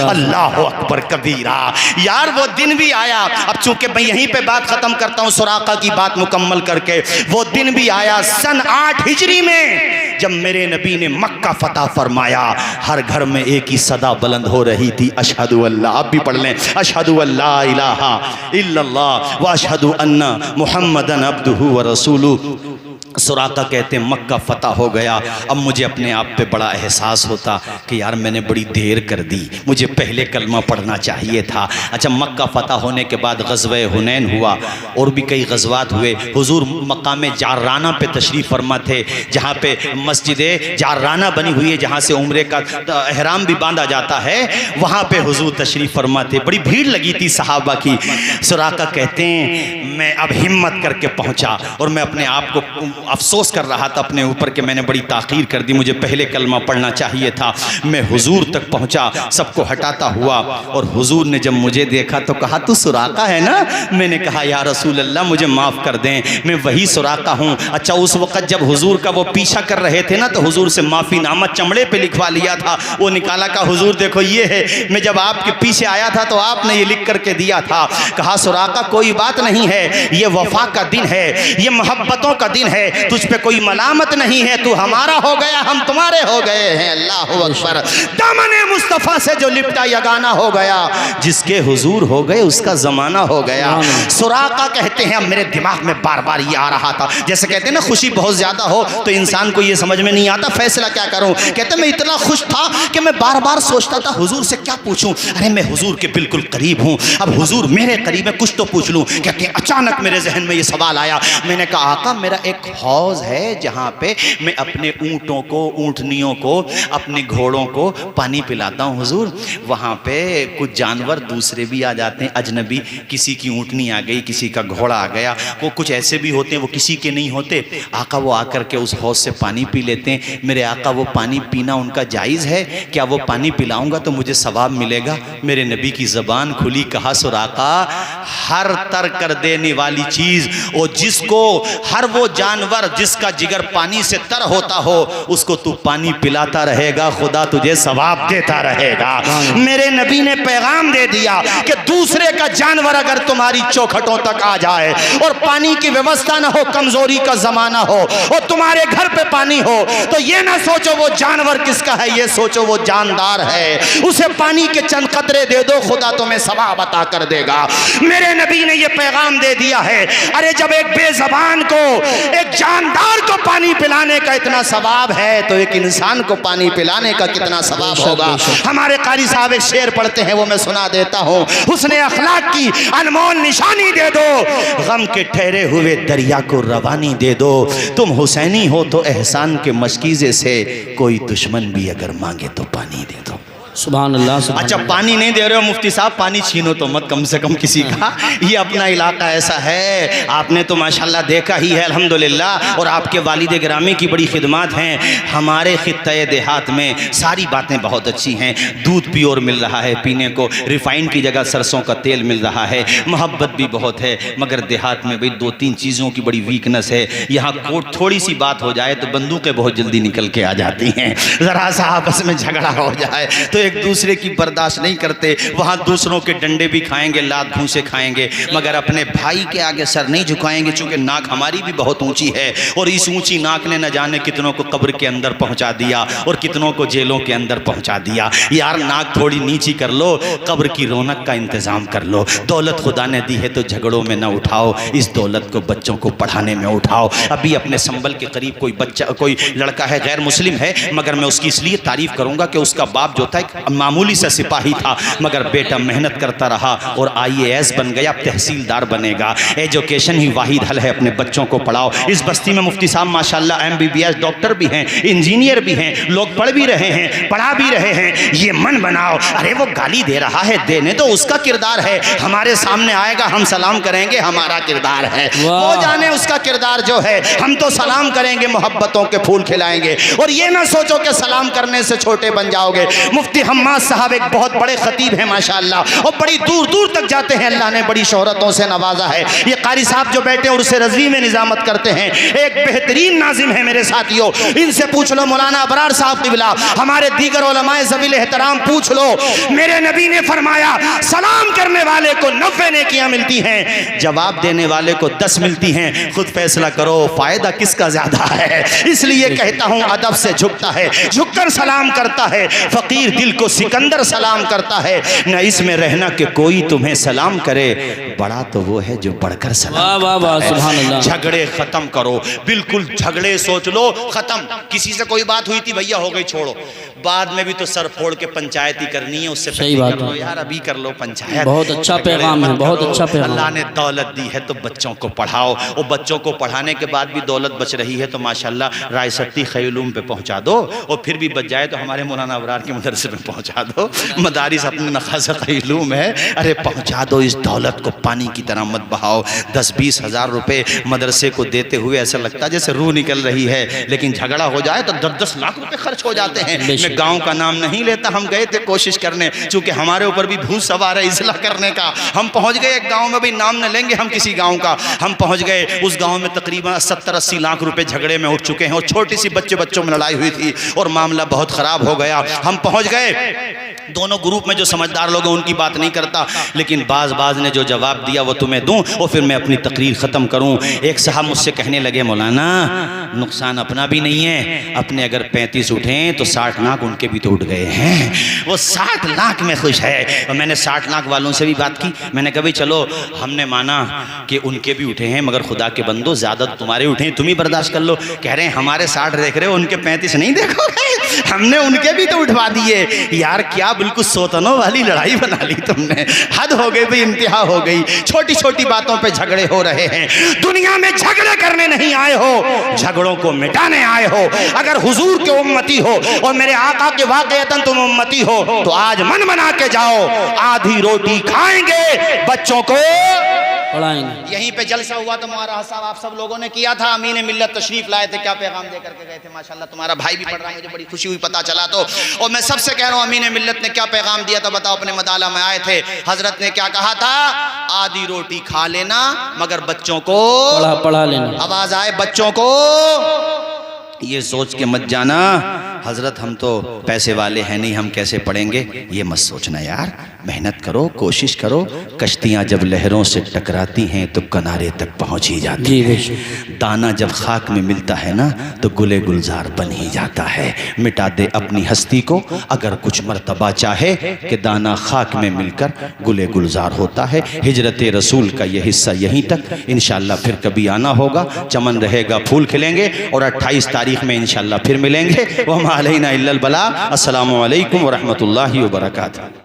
अल्लाह अकबर कबीरा। यार वो दिन भी आया। अब चूंकि मैं यहीं पे बात खत्म करता हूं सुराका की बात मुकम्मल करके, वो दिन भी आया सन 8 हिजरी में जब मेरे नबी ने मक्का फतह फरमाया। हर घर में एक ही सदा बुलंद हो रही थी, अशहदु अल्लाह, आप भी पढ़ लें, अशहदु अल्ला इलाहा इल्लल्लाह व अशहदु अन्ना मुहम्मदन अब्दुहु व रसूलुहु। सुराका कहते हैं मक्का फतह हो गया। अब मुझे अपने आप पे बड़ा एहसास होता कि यार मैंने बड़ी देर कर दी, मुझे पहले कलमा पढ़ना चाहिए था। अच्छा मक्का फतह होने के बाद गज़वे हुनैन हुआ और भी कई गज़वात हुए। हुजूर मकाम जार्राना पे तशरीफ़ फरमा थे, जहाँ पे मस्जिद जार्राना बनी हुई है, जहाँ से उम्रे का एहराम भी बांधा जाता है, वहाँ पे हुजूर तशरीफ़ फरमा थे। बड़ी भीड़ लगी थी सहाबा की। सुराका कहते हैं मैं अब हिम्मत करके पहुँचा और मैं अपने आप को अफसोस कर रहा था अपने ऊपर कि मैंने बड़ी ताख़ीर कर दी, मुझे पहले कलमा पढ़ना चाहिए था। मैं हुजूर तक पहुंचा सबको हटाता हुआ और हुजूर ने जब मुझे देखा तो कहा तू सुराका है ना? मैंने कहा या रसूल अल्लाह मुझे माफ़ कर दें, मैं वही सुराका हूँ। अच्छा उस वक़्त जब हुजूर का वो पीछा कर रहे थे ना तो हुजूर से माफ़ीनामा चमड़े पे लिखवा लिया था, वो निकाला। कहा हुजूर देखो ये है, मैं जब आपके पीछे आया था तो आपने ये लिख करके दिया था। कहा सुराका कोई बात नहीं है, ये वफा का दिन है, ये मोहब्बतों का दिन है, है, तुझ पे कोई मलामत नहीं है, तू हमारा हो गया, हम तुम्हारे हो गए हैं। अल्लाह अकबर। दामने मुस्तफ़ा से जो लिपटा यगाना हो गया, जिसके हुजूर हो गए उसका ज़माना हो गया। सुराका कहते हैं, अब मेरे दिमाग में बार बार ये आ रहा था, जैसे कहते हैं ना खुशी बहुत ज़्यादा हो तो इंसान को ये समझ में नहीं आता फैसला क्या करूं। कहते मैं इतना खुश था कि मैं बार बार सोचता था हुजूर से क्या पूछूं। अरे मैं हुजूर के बिल्कुल करीब हूं, अब हुजूर मेरे करीब है, कुछ तो पूछ लूं। कहते हैं अचानक मेरे जहन में ये सवाल आया। मैंने कहा आका मेरा एक हौज़ है जहाँ पे मैं अपने ऊँटों को, ऊँटनियों को, अपने घोड़ों को पानी पिलाता हूँ हुजूर। वहाँ पे कुछ जानवर दूसरे भी आ जाते हैं अजनबी, किसी की ऊँटनी आ गई, किसी का घोड़ा आ गया, वो कुछ ऐसे भी होते हैं वो किसी के नहीं होते। आका वो आकर के उस हौज़ से पानी पी लेते हैं। मेरे आका वो पानी पीना उनका जायज़ है क्या? वो पानी पिलाऊंगा तो मुझे सवाब मिलेगा? मेरे नबी की ज़बान खुली, कहा सुराका हर तर कर देने वाली चीज़ और जिसको, हर वो जानवर जिसका जिगर पानी से तर होता हो उसको तू पानी पिलाता रहेगा, खुदा तुझे सवाब देता रहेगा। मेरे नबी ने पैगाम दे दिया कि दूसरे का जानवर अगर तुम्हारी चौखटों तक आ जाए और पानी की व्यवस्था ना हो, कमजोरी का जमाना हो और तुम्हारे घर पे पानी हो, तो ये ना सोचो वो जानवर किसका है, ये सोचो वो जानदार है। उसे पानी के चंद कतरे दे दो, खुदा तुम्हें सवाब अता कर देगा। मेरे नबी ने ये पैगाम दे दिया है। अरे जब एक बेज़बान को, एक जानदार को पानी पिलाने का इतना सवाब है तो एक इंसान को पानी पिलाने का कितना सवाब होगा। हमारे कारी साहब एक शेर पढ़ते हैं, वो मैं सुना देता हूँ। हुस्ने अखलाक की अनमोल निशानी दे दो, गम के ठहरे हुए दरिया को रवानी दे दो। तुम हुसैनी हो तो एहसान के मशकीज़े से कोई दुश्मन भी अगर मांगे तो पानी दे दो। सुभान अल्लाह, सुभान अच्छा पानी नहीं दे रहे हो मुफ्ती साहब, पानी छीनो तो मत कम से कम किसी का। ये अपना इलाका ऐसा है, आपने तो माशाल्लाह देखा ही है अल्हम्दुलिल्लाह। और आपके वालिद गिरामी की बड़ी खिदमत हैं। हमारे खित्ते देहात में सारी बातें बहुत अच्छी हैं। दूध प्योर मिल रहा है पीने को, रिफाइंड की जगह सरसों का तेल मिल रहा है, मोहब्बत भी बहुत है। मगर देहात में भाई दो तीन चीज़ों की बड़ी वीकनेस है। यहाँ थोड़ी सी बात हो जाए तो बंदूकें बहुत जल्दी निकल के आ जाती हैं। ज़रा सा आपस में झगड़ा हो जाए तो एक दूसरे की बर्दाश्त नहीं करते। वहाँ दूसरों के डंडे भी खाएंगे, लात घूंसे खाएंगे, मगर अपने भाई के आगे सर नहीं झुकाएंगे। चूँकि नाक हमारी भी बहुत ऊंची है और इस ऊंची नाक ने न जाने कितनों को कब्र के अंदर पहुंचा दिया और कितनों को जेलों के अंदर पहुंचा दिया। यार नाक थोड़ी नीची कर लो, कब्र की रौनक का इंतज़ाम कर लो। दौलत खुदा ने दी है तो झगड़ों में न उठाओ, इस दौलत को बच्चों को पढ़ाने में उठाओ। अभी अपने संबल के करीब कोई बच्चा, कोई लड़का है, गैर मुस्लिम है, मगर मैं उसकी इसलिए तारीफ़ करूँगा कि उसका बाप जो था एक मामूली सा सिपाही था, मगर बेटा मेहनत करता रहा और IAS बन गया, तहसीलदार बनेगा। एजुकेशन ही वाहिद हल है, अपने बच्चों को पढ़ाओ। इस बस्ती में मुफ्ती साहब माशाल्लाह MBBS डॉक्टर भी हैं, इंजीनियर भी हैं, लोग पढ़ भी रहे हैं, पढ़ा भी रहे हैं। ये मन बनाओ, अरे वो गाली दे रहा है, देने दो, उसका किरदार है। हमारे सामने आएगा, हम सलाम करेंगे, हमारा किरदार है। वो जाने उसका किरदार जो है, हम तो सलाम करेंगे, मोहब्बतों के फूल खिलाएंगे। और ये ना सोचो कि सलाम करने से छोटे बन जाओगे। मुफ्ती हम्माद साहब एक बहुत बड़े खतीब हैं माशाल्लाह, और बड़ी दूर दूर तक जाते हैं, अल्लाह ने बड़ी शोहरतों से नवाजा है। ये कारी साहब जो बैठे और उसे रज़वी में निजामत करते हैं, एक बेहतरीन नाजिम है मेरे साथियों। इनसे पूछ लो, मौलाना अबरार साहब क़िबला, हमारे दीगर उलमाए ज़वील एहतराम पूछ लो। मेरे नबी ने फरमाया सलाम करने वाले को 90 नेकियां मिलती हैं, जवाब देने वाले को 10 मिलती हैं। खुद फैसला करो फ़ायदा किसका ज़्यादा है। इसलिए कहता हूँ अदब से झुकता है, झुककर सलाम करता है। फ़कीर दिल को सिकंदर सलाम करता है। न इसमें रहना कि कोई तुम्हें सलाम करे, बड़ा तो वो है जो बढ़कर सलाम करता है। झगड़े खत्म करो, बिल्कुल झगड़े सोच लो खत्म। किसी से कोई बात हुई थी, भैया हो गई, छोड़ो, बाद में भी तो सर फोड़ के पंचायत ही करनी है, उससे सही बात कर लो यार, अभी कर लो पंचायत। बहुत अच्छा पैगाम है, बहुत अच्छा पैगाम। अल्लाह ने दौलत दी है तो बच्चों को पढ़ाओ, और बच्चों को पढ़ाने के बाद भी दौलत बच रही है तो माशाल्लाह रायसती खैलूम पे पहुंचा दो, और फिर भी बच जाए तो हमारे मौलाना अबरार के मदरसे में पहुंचा दो। मदारिस अपने नखास खैलूम है, अरे पहुंचा दो। इस दौलत को पानी की तरह मत बहाओ। 10-20 हज़ार रुपये मदरसे को देते हुए ऐसा लगता है जैसे रूह निकल रही है, लेकिन झगड़ा हो जाए तो 10-10 लाख रुपए खर्च हो जाते हैं। मैं गांव का नाम नहीं लेता, हम गए थे कोशिश करने, चूंकि हमारे ऊपर भी भूत सवार है इस्लाह करने का। हम पहुंच गए एक गांव में, भाई नाम न लेंगे हम किसी गांव का, हम पहुंच गए उस गांव में तकरीबन 70-80 लाख रुपए झगड़े में उठ चुके हैं, और छोटी सी बच्चों में लड़ाई हुई थी और मामला बहुत ख़राब हो गया। हम पहुँच गए, दोनों ग्रुप में जो समझदार लोग हैं उनकी बात नहीं करता, लेकिन बाज ने जो जवाब जवाब दिया वो तुम्हें दूं और फिर मैं अपनी तकरीर ख़त्म करूं। एक साहब मुझसे कहने लगे, मौलाना नुकसान अपना भी नहीं है, अपने अगर 35 उठें तो 60 लाख उनके भी तो उठ गए हैं, वो 60 लाख में खुश है। और मैंने 60 लाख वालों से भी बात की, मैंने कहा भाई चलो हमने माना कि उनके भी उठे हैं, मगर खुदा के बंदो ज़्यादा तुम्हारे उठे हैं, तुम ही बर्दाश्त कर लो। कह रहे हैं हमारे 60 देख रहे हो, उनके 35 नहीं देखोगे, हमने उनके भी तो उठवा दिए। यार क्या बिल्कुल सोतनों वाली लड़ाई बना ली तुमने, हद हो गई भाई, इंतहा हो गई। छोटी छोटी बातों पे झगड़े हो रहे हैं। दुनिया में झगड़े करने नहीं आए हो, झगड़ों को मिटाने आए हो। अगर हुजूर के उम्मती हो और मेरे आका के वाक़ईतन तुम उम्मती हो तो आज मन बना के जाओ, आधी रोटी खाएंगे, बच्चों को पढ़ाएंगे। यहीं पे जलसा हुआ तो मुबारक साहब आप सब लोगों ने किया था, अमीन मिल्लत तशरीफ लाए थे, क्या पैगाम दे करके गए थे। माशाल्लाह तुम्हारा भाई भी पढ़ रहा है, मुझे बड़ी खुशी हुई पता चला। तो और मैं सबसे कह रहा हूँ अमीन मिल्लत ने क्या पैगाम दिया था बताओ। अपने मदाला में आए थे, हजरत ने क्या कहा था, आधी रोटी खा लेना मगर बच्चों को पढ़ा लेना। आवाज आए बच्चों को, ये सोच के मत जाना हजरत हम तो पैसे वाले हैं नहीं, हम कैसे पढ़ेंगे, ये मत सोचना यार। मेहनत करो, कोशिश करो। कश्तियाँ जब लहरों से टकराती हैं तो किनारे तक पहुँच ही जाती है। दाना जब खाक में मिलता है ना तो गुले गुलजार बन ही जाता है। मिटा दे अपनी हस्ती को अगर कुछ मर्तबा चाहे कि दाना खाक में मिलकर गुले गुलजार होता है। हिजरत रसूल का ये हिस्सा यहीं तक, इंशाअल्लाह फिर कभी आना होगा, चमन रहेगा, फूल खिलेंगे और 28 तारीख में इंशाअल्लाह फिर मिलेंगे। वमा अलैना इल्लल बलाग। अस्सलामु अलैकुम व रहमतुल्लाहि व बरकातहू।